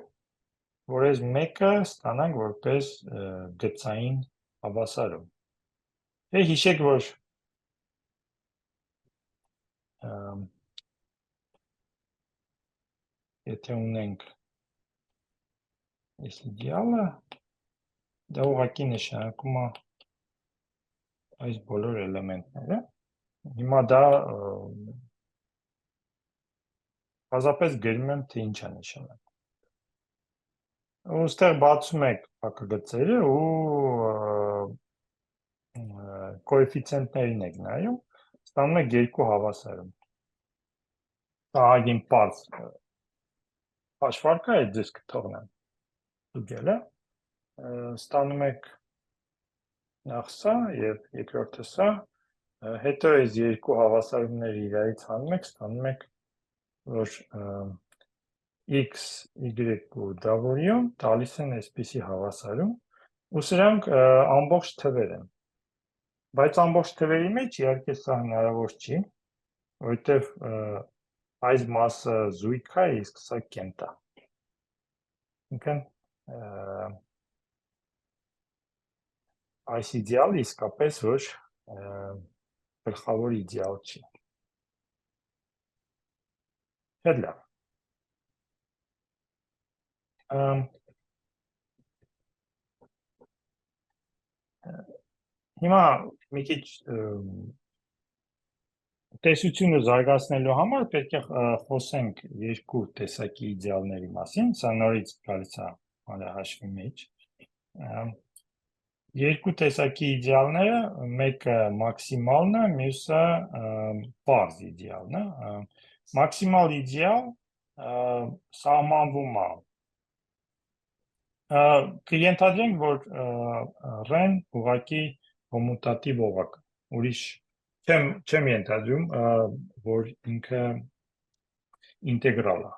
որ այս մեկը ստանանք որպես գծային հավասարում։ Եվ հիշեք, որ եթե ունենք այս իդեալը, դա ուղղակի նշանակում է այս բոլոր էլեմենտները։ Հիմա դա բազապես գրում եմ, թե ինչ է նշանակում։ Ոստեղ բացում եք փակագծերը ու կոեֆիցիենտներին եք նայում, ստանում եք երկու հավասարում։ Ահագին պարզ հաշվարկ է, այդ ձեզ կթողնեմ ստուգելը, ստանում եք նախ սա և երկրորդը սա, հետո այս երկու հավասարումները իրարից հանում եք, ստանում եք, որ x, y ու w տալիս են այսպիսի հավասարում, ու սրանք ամբողջ թվեր են, բայց ամբողջ թվերի մեջ իհարկե սա հնարավոր չի, որովհետև այս մասը զույգ է, իսկ սա կենտ է։ Ինքն այս իդեալը իսկապես որ գլխավոր իդեալ չի։ Շատ լավ։ Հիմա մի քիչ տեսությունը զարգացնելու համար պետք է խոսենք երկու տեսակի իդեալների մասին, սա նորից գալիս է հաշվի մեջ։ Երկու տեսակի իդեալները, մեկը մաքսիմալն է, մյուսը պարզ իդեալն է։ Մաքսիմալ իդեալ սահմանվում է։ Կենթադրենք, որ ռեն ուղղակի կոմուտատիվ օղակ, ուրիշ չեմ ենթադրում, որ ինքը ինտեգրալ է։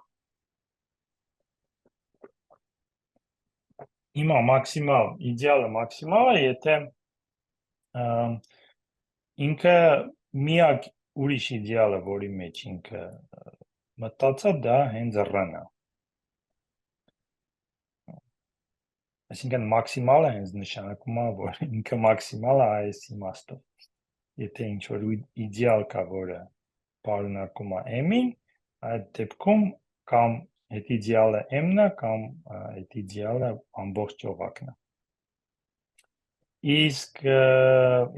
Հիմա մաքսիմալ, իդեալը մաքսիմալ է, եթե ինքը միակ ուրիշ իդեալը, որի մեջ ինքը մտած է, դա հենց ռն է։ Այսինքն մաքսիմալը հենց նշանակում է, որ ինքը մաքսիմալ է այս իմաստով։ Եթե ինչ-որ իդեալ կա, որը պարունակում է m-ին, այդ դեպքում կամ այդ իդեալը m-ն է, կամ այդ իդեալը ամբողջ օղակն է։ Իսկ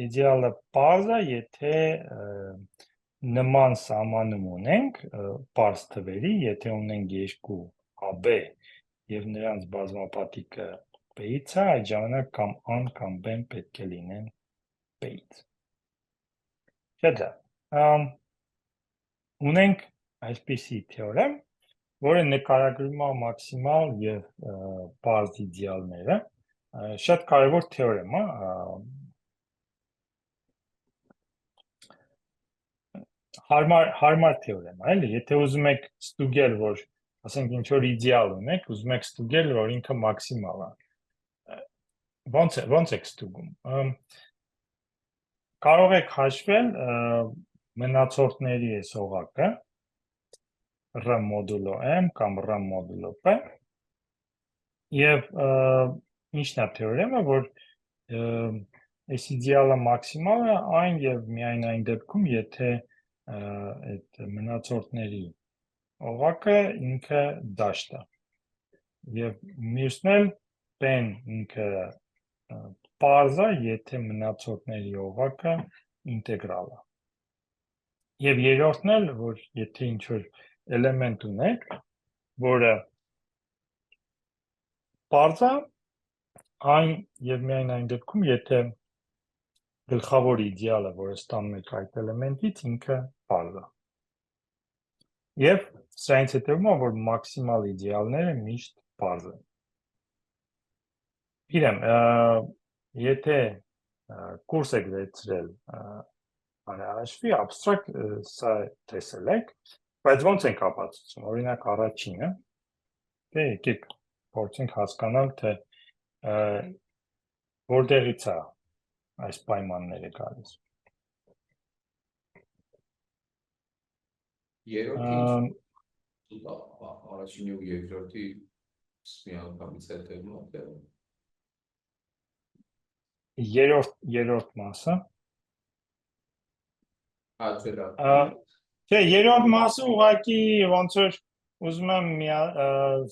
իդեալը պարզ է, եթե նման սահմանում ունենք պարզ թվերի, եթե ունենք երկու AB և նրանց բազմապատիկը P-ից է, այդ ժամանակ կամ an կամ b-ն պետք է լինեն P-ից։ Շատ լավ։ Ունենք այսպիսի թեորեմ, որը նկարագրում է մաքսիմալ եւ պարզ իդեալները, շատ կարևոր թեորեմ է, հարմար թեորեմ է, էլի, եթե ուզում եք ստուգել, որ ասենք ինչ որ իդեալ ունեք, ուզում եք ստուգել, որ ինքը մաքսիմալ է, ոնց եք ստուգում, կարող եք հաշվել մնացորդների այս օղակը, R մոդուլո M կամ R մոդուլո P, եւ ինչն է թեորեմը, որ այս իդեալը մաքսիմալ է այն եւ միայն այն դեպքում, եթե այդ մնացորդների օղակը ինքը դաշտ է։ Եվ մյուսն էլ P-ն ինքը պարզ է, եթե մնացորդների օղակը ինտեգրալ է։ Եվ երրորդն էլ, որ եթե ինչ-որ էլեմենտ ունեք, որը պարզ է, այն եւ միայն այն դեպքում, եթե գլխավոր իդեալը, որը ստանում եք այդ էլեմենտից, ինքը պարզ է։ Եվ սրանից հետևում է, որ մաքսիմալ իդեալները միշտ պարզ են։ Իրեմ, եթե կուրս եք վերցրել անհաշվի, abstract սա տեսել եք, բայց ոնց ենք ապացուցում, օրինակ առաջինը, դե եկեք փորձենք հասկանալ, թե որտեղից է այս պայմանները գալիս։ Երրորդի առաջինի ու երկրորդի միանգամից հետևում է։ Երրորդ մասը։ Ահա։ Չէ, երրորդ մասը ուղղակի ոնց որ ուզում եմ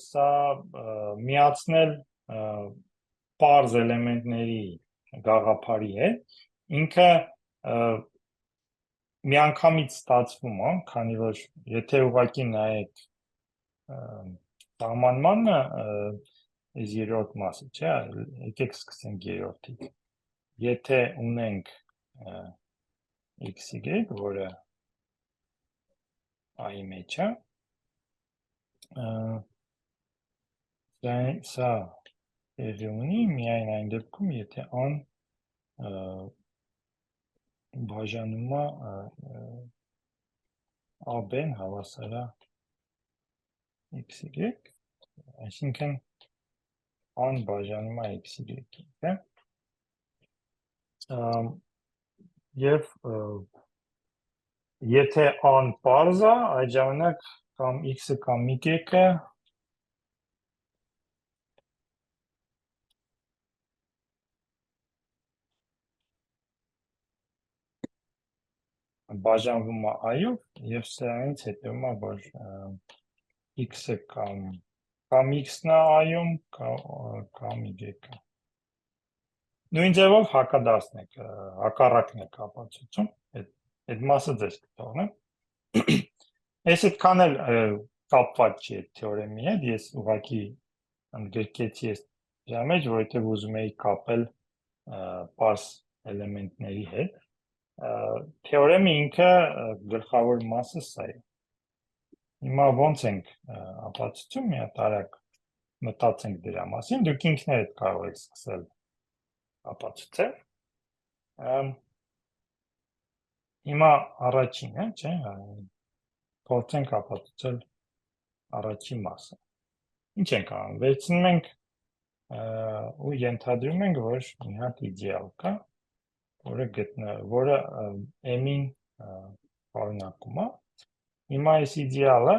սա միացնել պարզ էլեմենտների գաղափարի հետ, ինքը միանգամից ստացվում է, քանի որ եթե ուղղակի նայեք սահմանմանը, այս երրորդ մասը, չէ, եկեք սկսենք երրորդից։ Եթե ունենք XY, որը I-ի մեջ է, սա տեղի ունի միայն այն դեպքում, եթե ան բաժանում է AB-ն հավասար է XY, այսինքն ան բաժանում է XY-ի, դե։ Եվ եթե ան պարզ է, այդ ժամանակ կամ X-ը կամ Y-ը բաժանվում է I-ով եւ սրանից հետևում է, որ X-ը կամ X-ն է I-ում, կամ Y-ը։ Նույն ձևով հակադարձնեք, հակառակն եք ապացուցում, այդ մասը ձեզ կթողնեմ։ Այս այդքան էլ կապված չի այդ թեորեմի հետ, ես ուղղակի ընդգրկեցի այս մեջ, որովհետև ուզում էի կապել պարզ էլեմենտների հետ։ Թեորեմի ինքը գլխավոր մասը սա է։ Հիմա ոնց ենք ապացուցում, մի հատ արագ մտածենք դրա մասին, դուք ինքներդ կարող եք սկսել ապացուցել։ Հիմա առաջինը, չէ, փորձենք ապացուցել առաջին մասը։ Ինչ ենք անում, վերցնում ենք ու ենթադրում ենք, որ մի հատ իդեալ կա, որը M-ին պարունակում է։ Հիմա այս իդեալը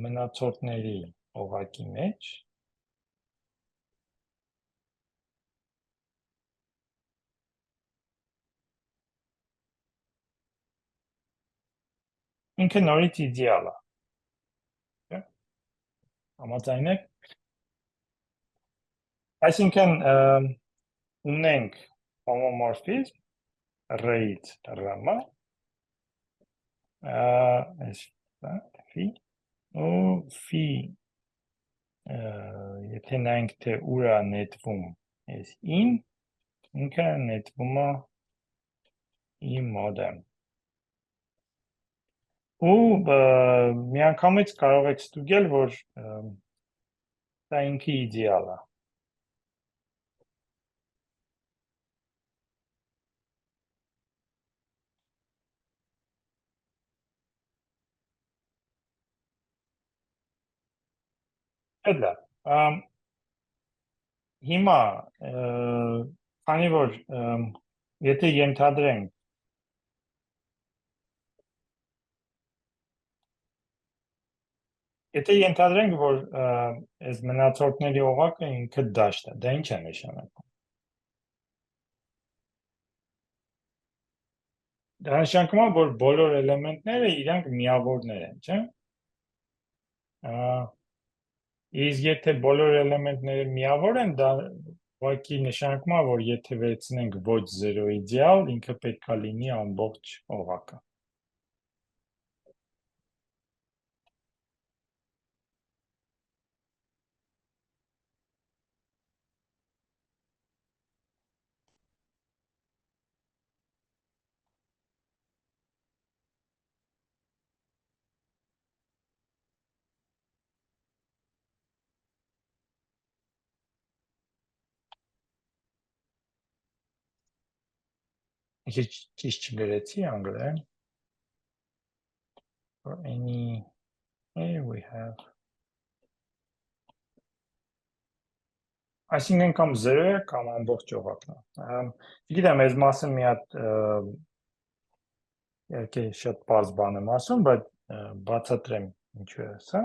մնացորդների օղակի մեջ ինքը նորից իդեալ է։ Համաձայն եք։ Այսինքն ունենք հոմոմորֆիզմ R-ից R-ը, ֆի, ու ֆի, եթե նայենք, թե ուր է նետվում այս in, ինքը նետվում է I մոդ M։ ու միանգամից կարող եք ստուգել, որ դա ինքը իդեալ է։ Դա հիմա քանի որ եթե ենթադրենք որ այս մնացորդների օղակը ինքը դաշտ է, դա ինչ է նշանակում։ Դա նշանակում է, որ բոլոր էլեմենտները իրանք միավորներ են, չէ՞։ Իսկ եթե բոլոր էլեմենտները միավոր են, դա ուղղակի նշանակում է, որ եթե վերցնենք ոչ 0 իդեալ, ինքը պետք է լինի ամբողջ օղակը։ Ես ճիշտ չգրեցի անգլերեն։ For any A we have այսինքն կամ 0 է կամ ամբողջ օղակն է։ Գիտեմ, այս մասը մի հատ իհարկե շատ պարզ բան եմ ասում, բայց բացատրեմ ինչու է սա։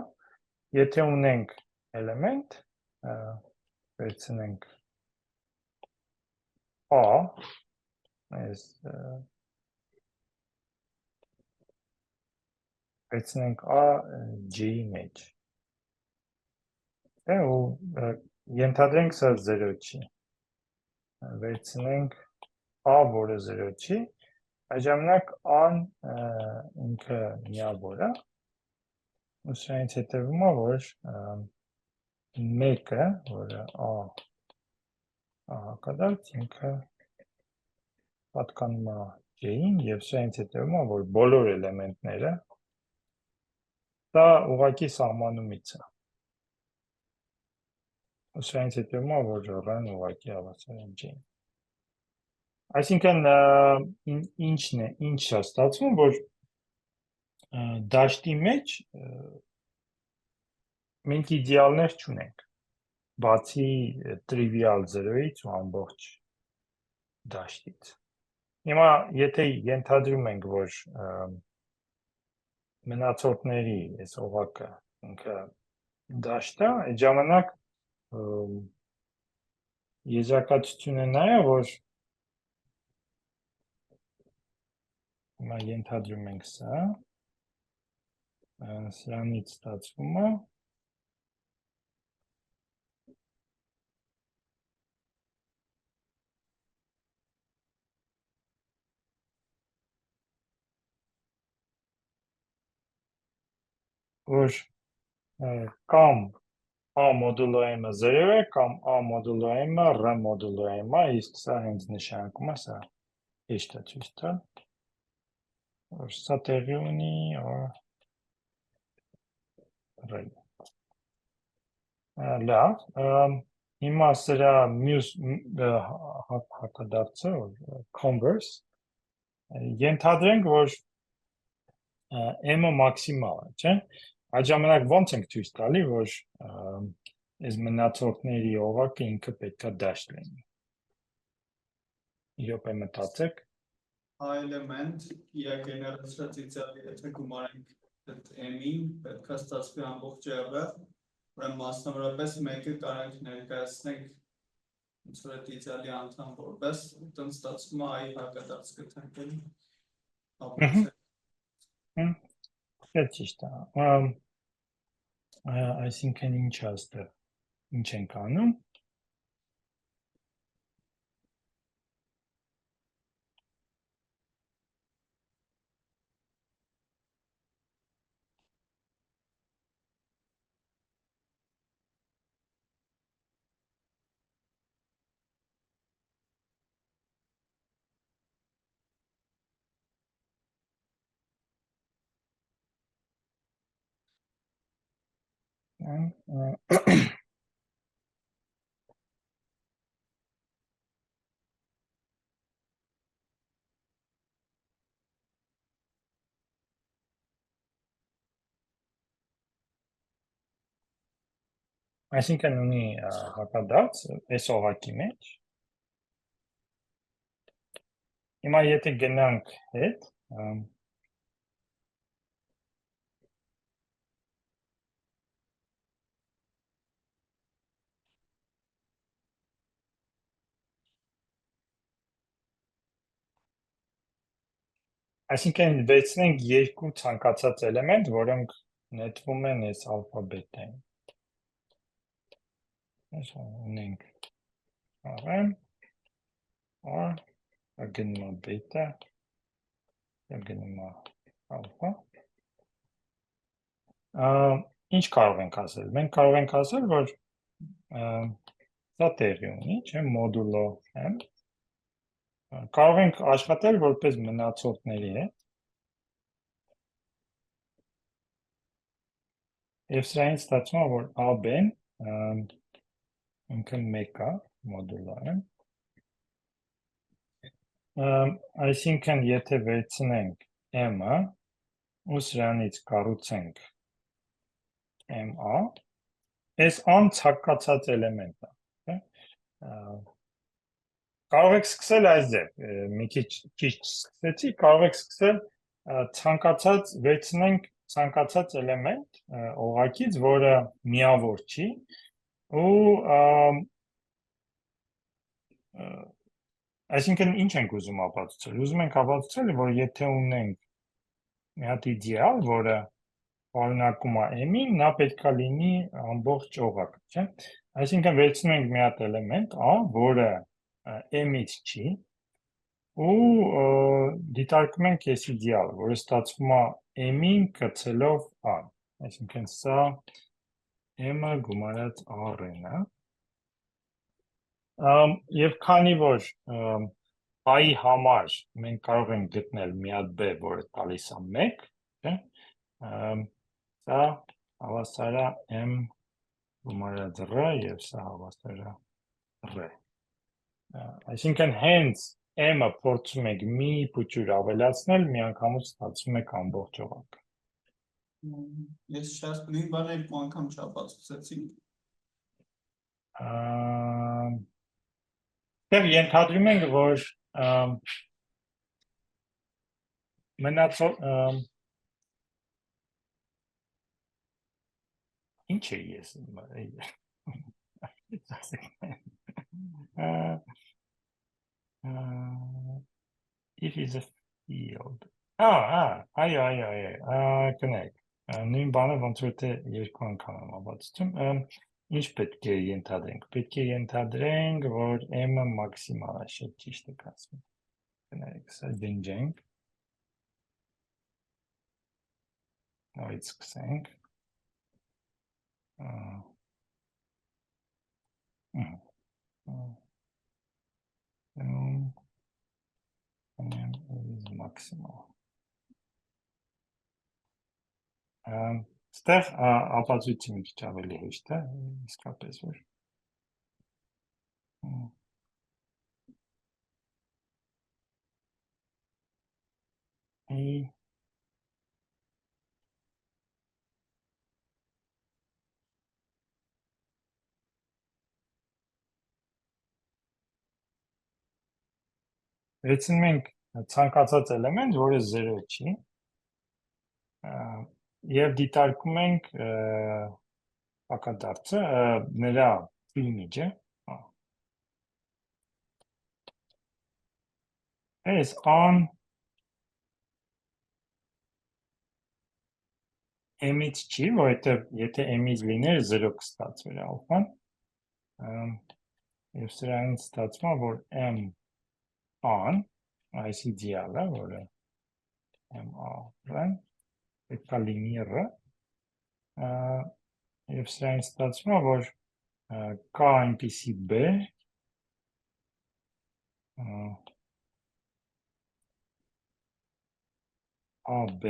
Եթե ունենք էլեմենտ, վերցնենք A, այս վերցնենք A G-ի մեջ։ Ու ենթադրենք սա 0 չի։ Վերցնենք A, որը 0 չի, այդ ժամանակ A-ն ինքը միավոր է։ Ու սրանից հետևում է, որ մեկը, որը A հակադարձ, ինքը պատկանում է J-ին, և սրանից հետևում է, որ բոլոր էլեմենտները դա ուղղակի սահմանումից է։ Ու սրանից հետևում է, որ R-ն ուղղակի հավասար է J-ին։ Այսինքն ինչ է ստացվում, որ դաշտի մեջ մենք իդեալներ չունենք, բացի տրիվիալ 0-ից ու ամբողջ դաշտից։ Հիմա եթե ենթադրում ենք, որ մնացորդների այս օղակը ինքը դաշտ է, այդ ժամանակ եզրակացությունը նա է, որ հիմա ենթադրում ենք սա, սրանից ստացվում է, որ կամ A մոդուլո M-ը 0 է, կամ A մոդուլո M-ը R մոդուլո M-ը, իսկ սա հենց նշանակում է սա հեշտ է ցույց տալ, որ սա տեղի ունի R-ը։ Լավ, հիմա սրա մյուս հակադարձը, converse, ենթադրենք, որ M-ը մաքսիմալ է, չէ՞։ Այդ ժամանակ ոնց ենք ցույց տալի, որ այս մնացորդների օղակը ինքը պետք է դաշտ լինի։ Իրոք մտածեք։ Element գեներացրած իդեալի, եթե գումարենք այդ M-ին, պետք է ստացվի ամբողջ R-ը, ուրեմն մասնավորապես մեկը կարող ներկայացնենք ոնց որ այդ իդեալի անդամ որպես, այդտեղ ստացվում է I հակադարձ գտանք էլի։ Դա ճիշտ է։ Այսինքն ինչ է այստեղ, ինչ ենք անում։ Այսինքն ունի հակադարձ այս օղակի մեջ։ Հիմա եթե գնանք հետ, այսինքն վերցնենք երկու ցանկացած էլեմենտ, որոնք նետվում են այս ալֆաբետային։ Այս ունենք RM, R, գնում է բետա, գնում է ալֆա։ Ինչ կարող ենք ասել։ Մենք կարող ենք ասել, որ սա տեղի ունի, չէ՞, մոդուլո M։ Կարող ենք աշխատել որպես մնացորդների հետ։ Եվ սրանից ստացվում է, որ AB-ն ինքը 1 է, մոդուլը M։ Այսինքն, եթե վերցնենք M-ը, ու սրանից կառուցենք MA, այս A-ն ցանկացած էլեմենտ է։ Կարող եք սկսել այս ձև, մի քիչ ճիշտ սկսեցի, կարող եք սկսել ցանկացած վերցնենք ցանկացած էլեմենտ օղակից, որը միավոր չի, ու այսինքն ինչ ենք ուզում ապացուցել։ Ուզում ենք ապացուցել, որ եթե ունենք մի հատ իդեալ, որը պարունակում է M-ին, նա պետք է լինի ամբողջ օղակ, չէ՞։ Այսինքն վերցնում ենք մի հատ էլեմենտ A, որը M-ից չի, ու դիտարկում ենք այս իդեալը, որը ստացվում է M-ին կցելով A, այսինքն սա M-ը գումարած R-ն է, և քանի որ A-ի համար մենք կարող ենք գտնել մի հատ B, որը տալիս է 1, չէ՞, սա հավասար է M գումարած R, և սա հավասար է R։ Այսինքն հենց M-ը փորձում եք մի փուչուր ավելացնել, միանգամից ստացվում եք ամբողջ օղակ։ Ես շատ նույն բանը երկու անգամ չապացուցեցի։ Դեռ ենթադրում ենք, որ մնացող ինչ է ես if is a field այո, կնեք, նույն բանը ոնց որ թե երկու անգամ եմ ապացուցում, ինչ պետք է ենթադրենք, պետք է ենթադրենք, որ M-ը մաքսիմալ է, շատ ճիշտ եք ասում, կնեք, սա դնջենք, նորից սկսենք, maximal. Ստեղ ապացույցը մի քիչ ավելի հեշտ է, իսկապես որ։ Վերցնում ենք ցանկացած էլեմենտ, որը 0 չի, և դիտարկում ենք հակադարձը, նրա image-ը, այս an M-ից չի, որովհետև եթե M-ից լիներ 0 կստացվեր ալֆան, և սրանից ստացվում է, որ M an, այս իդեալը, որը M-A-R, պետք է լինի R, և սրանից ստացվում է, որ կա այնպիսի B, AB,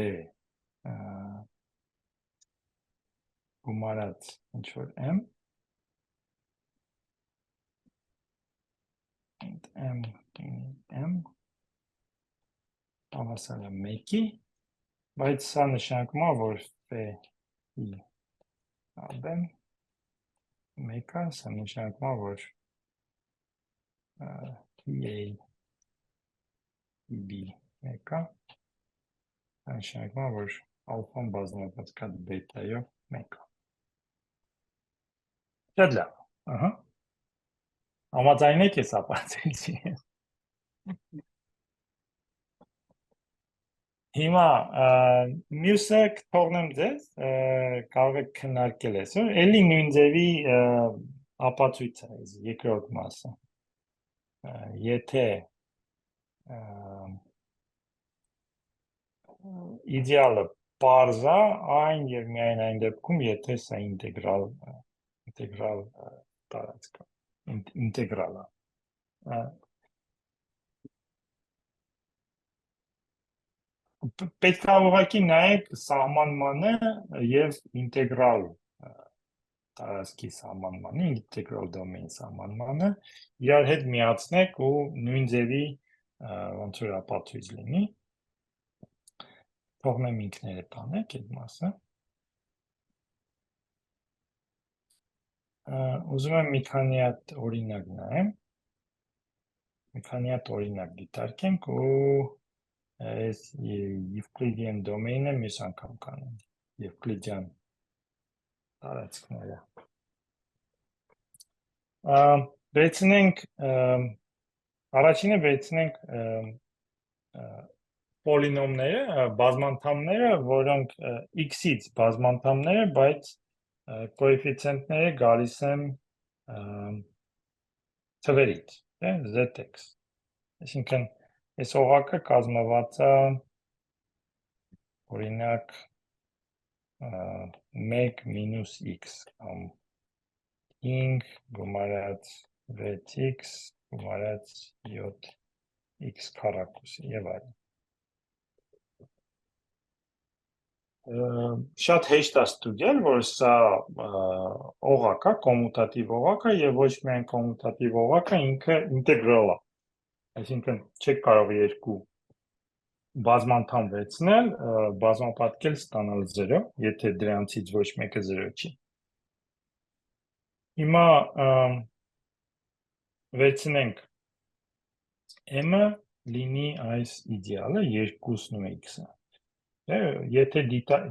գումարած ինչ որ m հավասար է 1-ի, բայց սա նշանակում է, որ f-ի աբեմ 1-ը, սա նշանակում է, որ b 1-ը, սա նշանակում է, որ ալֆան բազմապատկած բետայով 1-ը։ Շատ լավ, ահա։ Համաձայն եք ես ապացեցի։ Հիմա մյուսը կթողնեմ ձեզ, կարող եք քննարկել այսօր, էլի նույն ձևի ապացույց է երկրորդ մասը։ Եթե իդեալը պարզ է, այն եւ միայն այն դեպքում, եթե սա ինտեգրալ տարածք է, ինտեգրալ է։ Պետք է ուղղակի նայեք սահմանմանը եւ ինտեգրալ տարածքի սահմանմանը, ինտեգրալ դոմեին սահմանմանը, իրար հետ միացնեք ու նույն ձևի ոնց որ ապացույց լինի։ Թողնեմ ինքներդ անեք այդ մասը։ Ուզում եմ մի քանի հատ օրինակ նայեմ։ Մի քանի հատ օրինակ դիտարկենք ու այս Euclidean domain-ը մյուս անգամ կանենք, Euclidean տարածքները։ Վերցնենք, առաջինը վերցնենք պոլինոմները, բազմանդամները, որոնք x-ից բազմանդամները, բայց կոեֆիցիենտները գալիս են թվերից, zx։ Այսինքն, այս օղակը կազմված է օրինակ 1 մինուս x կամ 5 գումարած 6x գումարած 7x քառակուսի եւ այլն։ Շատ հեշտ է ստուգել, որ սա օղակ է, կոմուտատիվ օղակ է եւ ոչ միայն կոմուտատիվ օղակը ինքը ինտեգրալ է։ Այսինքն չեք կարող երկու բազմանդամ վերցնել, բազմապատկել ստանալ 0, եթե դրանցից ոչ մեկը 0 չի։ Հիմա վերցնենք m-ը լինի այս իդեալը 2-ն ու x-ը։ Եթե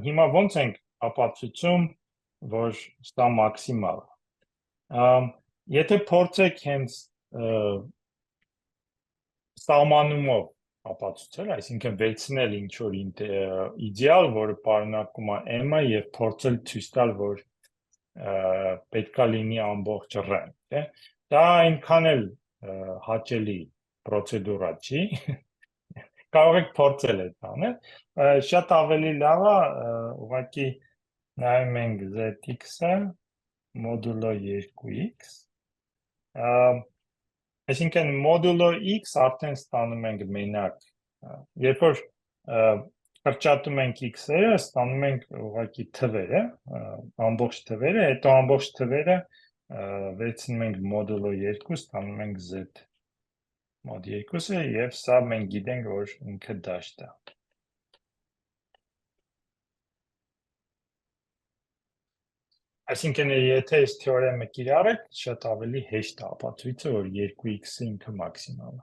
հիմա ոնց ենք ապացուցում, որ սա մաքսիմալ է։ Եթե փորձեք հենց սահմանումով ապացուցել, այսինքն վերցնել ինչ որ իդեալ, որը պարունակում է m-ը եւ փորձել ցույց տալ, որ պետքա լինի ամբողջ r, դա այնքան էլ հաճելի պրոցեդուրա չի։ Կարող եք փորձել այդ անել, շատ ավելի լավ է ուղղակի նայում ենք zx-ը մոդուլո 2x, այսինքն մոդուլո x արդեն ստանում ենք մենակ, երբ որ կրճատում ենք x-երը, ստանում ենք ուղղակի թվերը, ամբողջ թվերը, հետո ամբողջ թվերը վերցնում ենք մոդուլո 2, ստանում ենք z մոդ 2-ը եւ սա մենք գիտենք, որ ինքը դաշտ է։ Այսինքն եթե այս թեորեմը կիրառեք, շատ ավելի հեշտ է ապացույցը, որ 2x-ը ինքը մաքսիմալ է։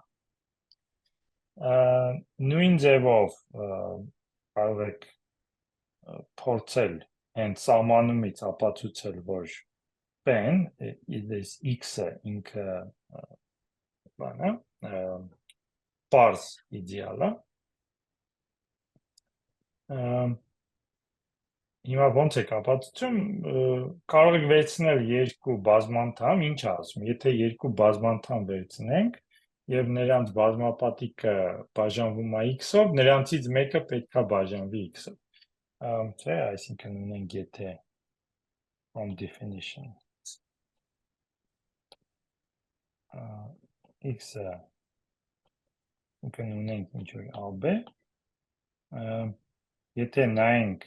Նույն ձևով կարող եք փորձել հենց սահմանումից ապացուցել, որ p-ն, այս x-ը ինքը բան է, պարզ իդեալ է։ Հիմա ոնց եք ապացուցում, կարող եք վերցնել երկու բազմանդամ, ինչ ասում, եթե երկու բազմանդամ վերցնենք եւ նրանց բազմապատիկը բաժանվում է x-ով, նրանցից մեկը պետքա բաժանվի x-ով։ Չէ, այսինքն ունենք եթե from definition x-ը ունենք ինչ որ AB, եթե նայենք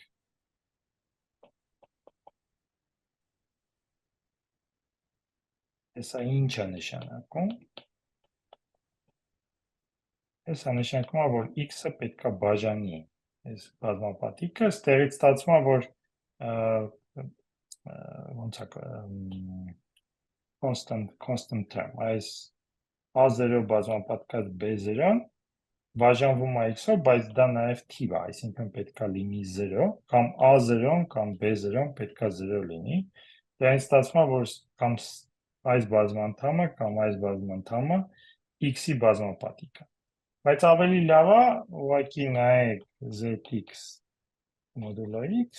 Հեսա ինչ է նշանակում։ Հեսա նշանակում է, որ x-ը պետք է բաժանի այս բազմապատիկը, ստեղից ստացվում է, որ ոնց է constant term, այս a0 բազմապատկած b0-ն բաժանվում է x-ով, բայց դա նաև թիվ է, այսինքն պետք է լինի 0, կամ a0-ն կամ b0-ն պետք է 0 լինի։ Դրանից ստացվում է, որ կամ այս բազմանդամը կամ այս բազմանդամը x-ի բազմապատիկ է։ Բայց ավելի լավ է ուղղակի նայեք zx մոդուլո x,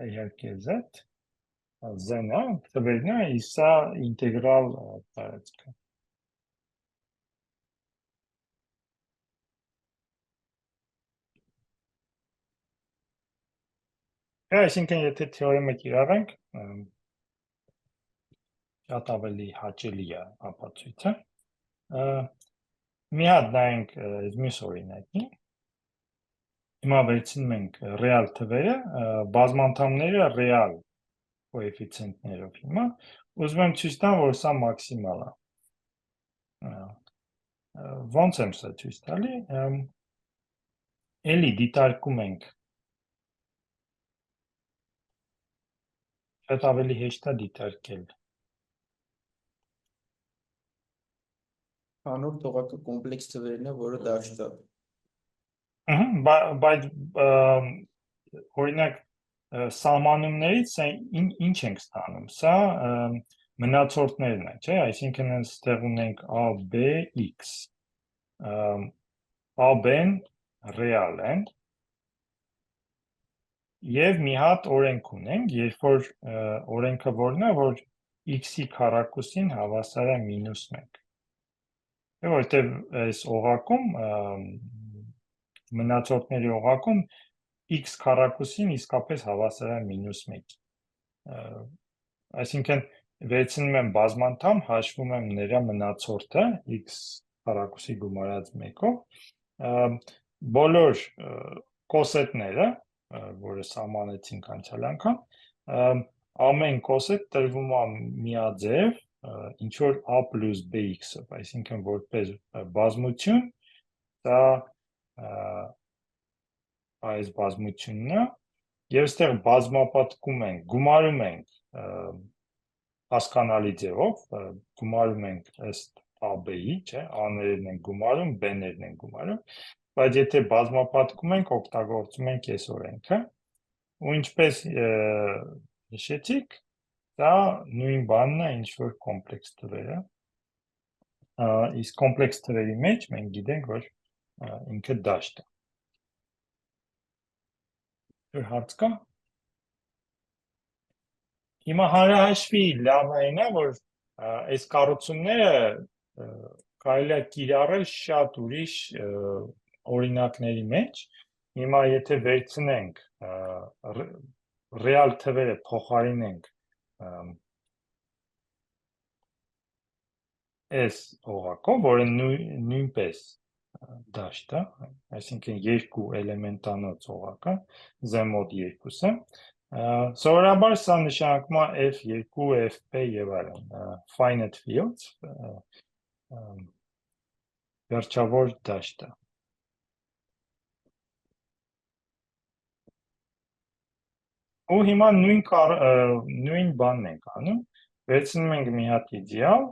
իհարկե z, z-ն է, թվերն է, իսկ սա ինտեգրալ տարածքը։ Այսինքն, եթե թեորեմը կիրառենք, շատ ավելի հաճելի է ապացույցը։ Մի հատ նայենք մյուս օրինակի։ Հիմա վերցնում ենք ռեալ թվերը, բազմանդամները ռեալ կոեֆիցիենտներով հիմա, ուզում եմ ցույց տամ, որ սա մաքսիմալ է։ Ոնց եմ սա ցույց տալի, էլի դիտարկում ենք, շատ ավելի հեշտ է դիտարկել։ Անոր թողակը կոմպլեքս թվերն է, որը դաշտ է։ Բայց օրինակ սահմանումներից ինչ ենք ստանում, սա մնացորդներն է, չէ, այսինքն այստեղ ունենք a, b, x, a-b-ն ռեալ են, և մի հատ օրենք ունենք, երբ որ օրենքը որն է, որ x-ի քառակուսին հավասար է -1, որտեղ այս օղակում, մնացորդների օղակում x քառակուսին իսկապես հավասար է -1, այսինքն վերցնում եմ բազմանդամ, հաշվում եմ նրա մնացորդը x քառակուսի գումարած 1-ով, բոլոր կոսետները, որը սահմանեցինք անցյալ անգամ, ամեն կոսետ տրվում է միաձև, ինչ որ a plus bx-ով, այսինքն որպես բազմություն, դա այս բազմությունն է, և այստեղ բազմապատկում ենք, գումարում ենք հասկանալի ձևով, գումարում ենք ըստ a-b-ի, չէ, a-ներն ենք գումարում, b-ներն ենք գումարում, բայց եթե բազմապատկում ենք, օգտագործում ենք այս օրենքը, ու ինչպես հիշեցիք, դա նույն բանն է, ինչ որ կոմպլեքս թվերը, իսկ կոմպլեքս թվերի մեջ մենք գիտենք, որ ինքը դաշտ է։ Հարց կա։ Հիմա հանրահաշվի լավն այն է, որ այս կառուցումները կարելի է կիրառել շատ ուրիշ օրինակների մեջ։ Հիմա եթե վերցնենք ռեալ թվերը փոխարինենք այս օղակով, որը նույնպես դաշտ է, այսինքն երկու էլեմենտանոց օղակը, z մոդ 2-ը, սովորաբար սա նշանակում է f2, fp և այլն, finite fields, վերջավոր դաշտը։ Ու հիմա նույն բանն ենք անում, վերցնում ենք մի հատ իդեալ,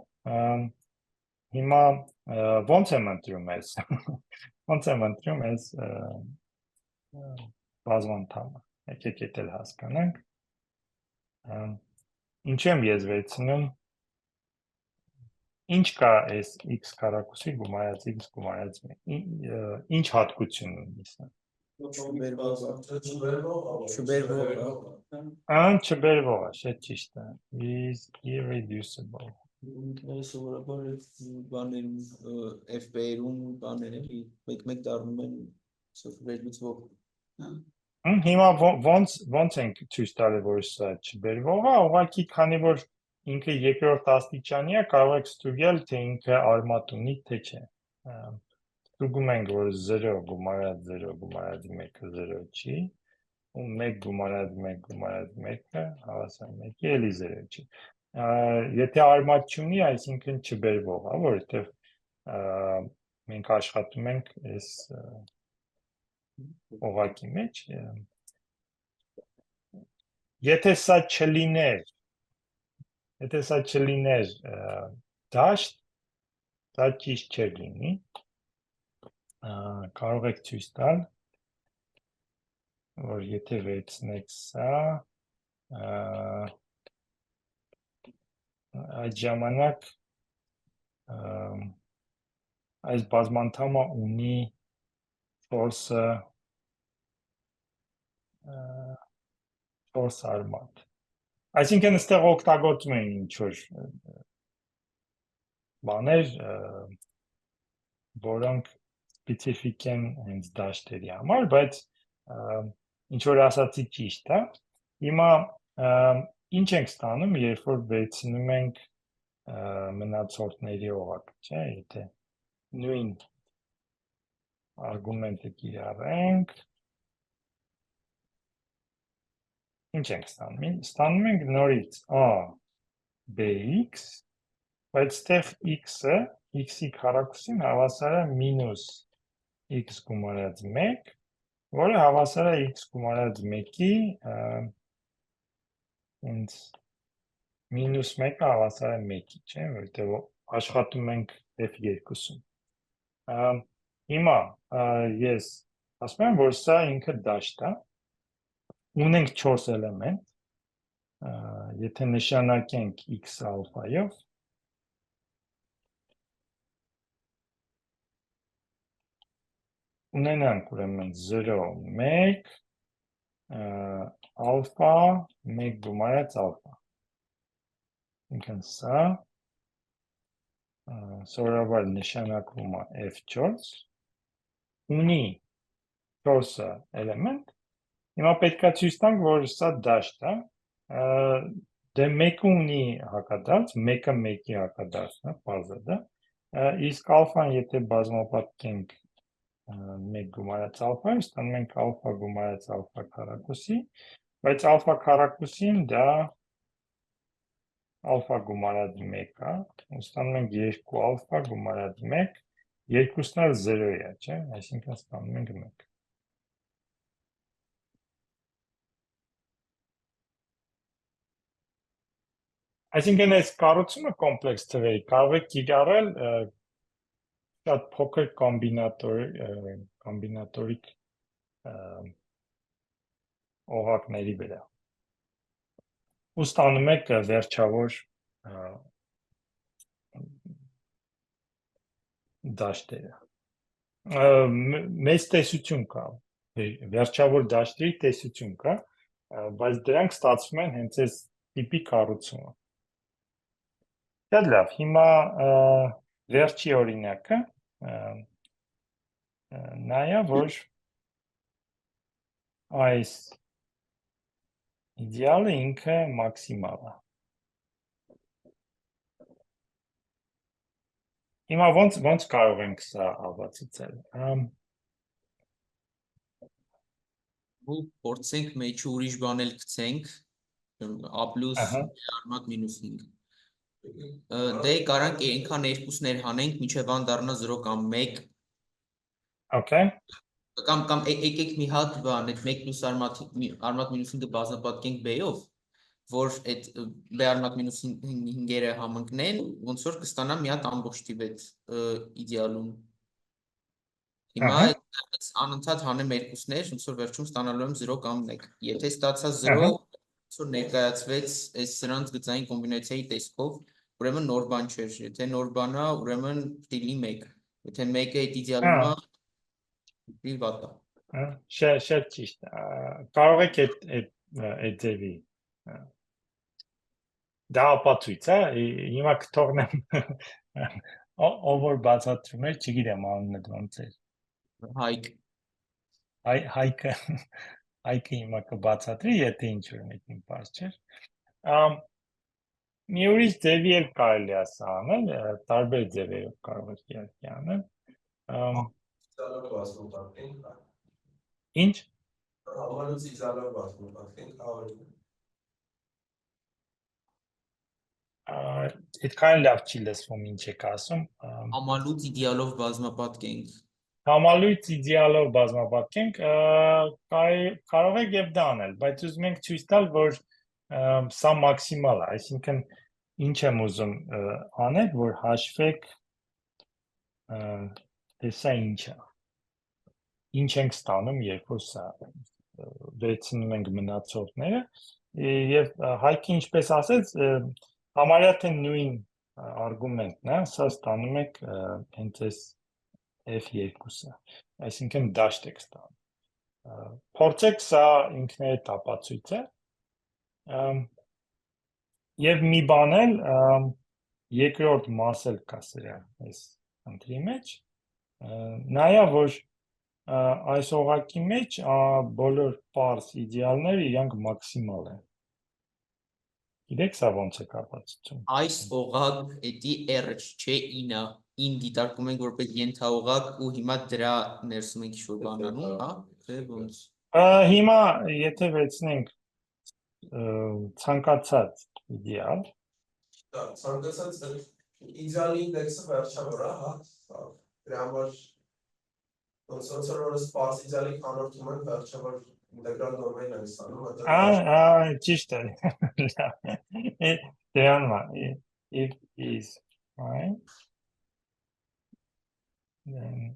հիմա ոնց եմ ընտրում ես, ոնց եմ ընտրում ես բազմանդամը, եկեք էդ էլ հասկանանք, ինչ եմ ես վերցնում, ինչ կա ես x քառակուսի գումարած x գումարած 1, ինչ հատկություն ունի սա։ Չբերվող է, շատ ճիշտ է, is irreducible։ Սովորաբար բաներում FP-երում բաները մեկ դառնում են վերլուծվող։ Հիմա ոնց ենք ցույց տալի, որ սա չբերվող է, ուղղակի քանի որ ինքը երկրորդ աստիճանի է, կարող եք ստուգել, թե ինքը արմատ ունի, թե չէ։ Ստուգում ենք, որ 0 գումարած 0 գումարած 1-ը 0 չի, ու 1 գումարած 1 գումարած 1-ը հավասար 1-ի էլի 0 չի։ Եթե արմատ չունի, այսինքն չբերվող, որովհետև մենք աշխատում ենք այս օղակի մեջ։ Եթե սա չլիներ դաշտ, դա ճիշտ չէր լինի։ Կարող եք ցույց տալ, որ եթե վերցնեք սա, այդ ժամանակ այս բազմանդամը ունի force-ը 4 արմատ։ Այսինքն այստեղ օգտագործում են ինչ-որ բաներ, որոնք սպეციფიկ են հենց դաշտերի համար, բայց ինչ որ ասացի ճիշտ է։ Հիմա ինչ ենք ստանում, երբ որ վերցնում ենք մնացորդների օղակ, չէ՞, եթե նույն արգումենտը կիրառենք, ինչ ենք ստանում։ Ստանում ենք նորից bx, բայց ստեղ x-ը, x-ի քառակուսին հավասար է մինուս x գումարած 1, որը հավասար է x գումարած 1-ի մինուս 1-ը հավասար է 1-ի, չէ՞, որտեղ աշխատում ենք f2-ում։ Հիմա ես ասում եմ, որ սա ինքը դաշտ է, ունենք 4 էլեմենտ, եթե նշանակենք x ալֆայով, ունենանք ուրեմն 0, 1, ալֆա, 1 գումարած ալֆա։ Ինքն սա սովորաբար նշանակվում է f4, ունի 4 էլեմենտ, հիմա պետք է ցույց տանք, որ սա դաշտ է, դե 1-ը ունի հակադարձ, 1-ը 1-ի հակադարձն է, պարզ է դա, իսկ ալֆան եթե բազմապատկենք 1 գումարած ալֆայով, ստանում ենք ալֆա գումարած ալֆա քառակուսի, բայց ալֆա քառակուսին դա ալֆա գումարած 1 է, ստանում ենք 2 ալֆա գումարած 1, երկուսն էլ 0 է, չէ, այսինքն ստանում ենք 1։ Այսինքն այս կառուցումը կոմպլեքս թվերի կարող է կիրառել շատ փոքր կոմբինատորիկ օղակների վրա։ Ու ստանում եք վերջավոր դաշտերը։ Մեծ տեսություն կա, վերջավոր դաշտերի տեսություն կա, բայց դրանք ստացվում են հենց այս տիպի կառուցումը։ Շատ լավ, հիմա վերջի օրինակը նայա, որ այս իդեալը ինքը մաքսիմալ է։ Հիմա ոնց կարող ենք սա ապացուցել։ Ու փորձենք մեջը ուրիշ բան էլ գցենք, a+, արմատ -5։ Դե կարանք այնքան երկուսներ հանենք, միջև ան դառնա 0 կամ 1։ Okay։ Կամ եկեք մի հատ բան, այդ 1 + արմատ -5-ը բազմապատկենք b-ով, որ այդ b արմատ -5-երը համընկնեն, ոնց որ կստանամ մի հատ ամբողջ տիպ այդ իդեալում։ Հիմա անընդհատ հանեմ երկուսներ, ոնց որ վերջում ստանալու եմ 0 կամ 1։ Եթե ստացա 0, ոնց որ ներկայացվեց այս սրանց գծային կոմբինացիայի տեսքով, ուրեմն նոր բան չէր, եթե նոր բան է, ուրեմն դիլի 1, եթե 1-ը այդ իդեալում է, դիլ վատ է։ Շատ ճիշտ, կարող եք այդ ձևի, դա ապացույց է, հիմա կթողնեմ, ով որ բացատրում էր, չգիտեմ անունը ոնց էր։ Հայկը հիմա կբացատրի, եթե ինչ-որ մեկին պարզ չէր։ Մի ուրիշ ձևի էլ կարելի է սա անել, տարբեր ձևերով կարող եք իհարկե անել։ Ինչ։ Այդքան լավ չի լսվում ինչ եք ասում։ Համալուծ իդեալով բազմապատկենք։ Համալույց իդեալով բազմապատկենք, կարող եք եւ դա անել, բայց ուզում ենք ցույց տալ, որ սա մաքսիմալ է, այսինքն ինչ եմ ուզում անել, որ հաշվեք սա ինչ է։ Ինչ ենք ստանում, երբ որ սա վերցնում ենք մնացորդները եւ Հայկը ինչպես ասեց, համարյա թե նույն արգումենտն է, սա ստանում եք հենց այս F2-ը, այսինքն դաշտ եք ստանում։ Փորձեք սա ինքներդ ապացույց է եւ մի բան էլ երկրորդ մասել կա սրա այս ընտրի մեջ, նայա որ այս օղակի մեջ բոլոր պարզ իդեալները իրանք մաքսիմալ են։ Գիտեք սա ոնց է կապացություն։ Այս օղակ էդի RH չէ ինը, ին դիտարկում ենք որպես ենթաօղակ ու հիմա դրա ներսում ենք ինչ-որ բան անում, հա, թե ոնց։ Հիմա եթե վերցնենք ցանկացած իդեալ, ցանկացած իդեալի ինդեքսը վերջավոր է, հա, դրա համար ոնց որ սպաս իդեալի քանորդում են վերջավոր ինտեգրալ դոմեյն են ստանում, ճիշտ է։ Դրանն it is fine, then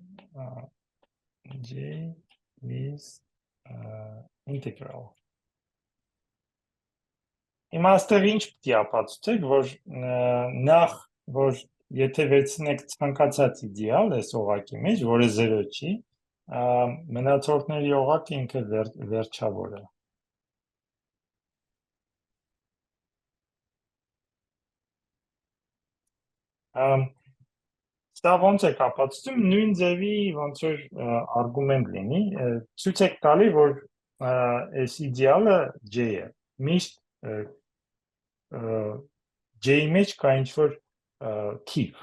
J is integral. Իմաստով ինչ պիտի ապացուցեք, որ նախ, որ եթե վերցնեք ցանկացած իդեալ այս օղակի մեջ, որը 0 չի, մնացորդների օղակը ինքը վերջավոր է։ Սա ոնց է կապացուցում, նույն ձևի ոնց որ արգումենտ լինի, ցույց եք տալի, որ այս իդեալը J է, միշտ J-ի մեջ կա ինչ-որ թիվ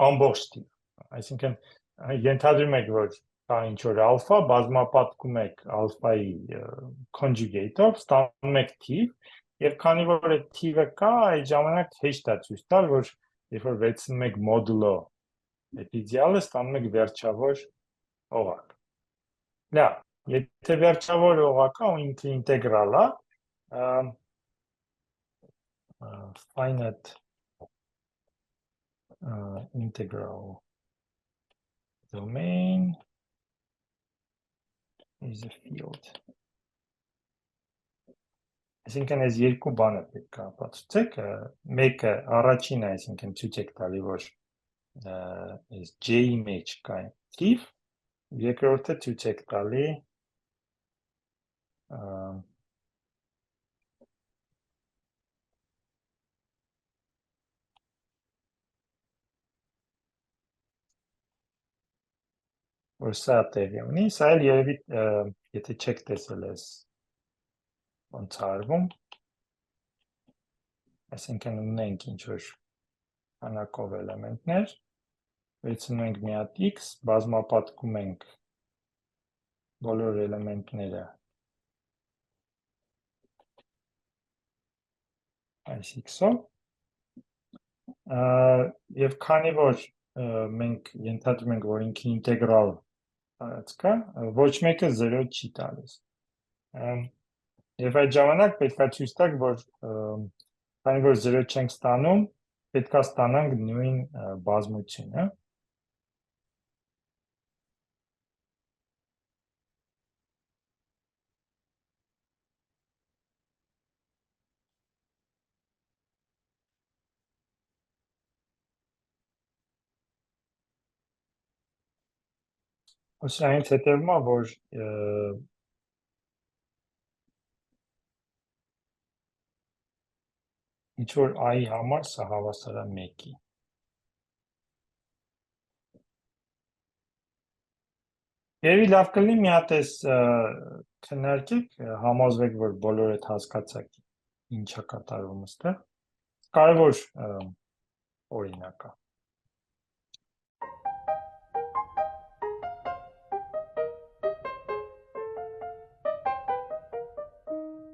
ամբողջ թիվ, այսինքն ենթադրում եք, որ կա ինչ-որ ալֆա, բազմապատկում եք ալֆայի conjugate-ով, ստանում եք թիվ, եւ քանի որ այդ թիվը կա, այդ ժամանակ հեշտ է ցույց տալ, որ երբ որ վերցնում եք մոդուլո այդ իդեալը, ստանում եք վերջավոր օղակ։ Լավ, եթե վերջավոր օղակը ու ինքը ինտեգրալ է, finite integral domain is a field. Այսինքն այս երկու բանը պետք է ապացուցեք, մեկը առաջինը, այսինքն ցույց եք տալի, որ այս J-ի մեջ կա թիվ, երկրորդը ցույց եք տալի որ սա տեղի ունի, սա էլ երևի, եթե չեք տեսել ես ոնց արվում, այսինքն ունենք ինչ-որ քանակով էլեմենտներ, վերցնում ենք մի հատ x, բազմապատկում ենք բոլոր էլեմենտները այս x-ով, եւ քանի որ մենք ենթադրում ենք, որ ինքը ինտեգրալ կա, ոչ մեկը 0 չի տալիս։ Եվ այդ ժամանակ պետք է ցույց տալ, որ քանի որ 0 չենք ստանում, պետք է ստանանք նույն բազմությունը։ Սրանից հետևում է, որ ինչ-որ i-ի համար սա հավասար է 1-ի։ Երևի լավ կլինի մի հատ էս քննարկեք, համոզվեք, որ բոլորը հասկացաք ինչ է կատարվում այստեղ։ Կարևոր օրինակ է։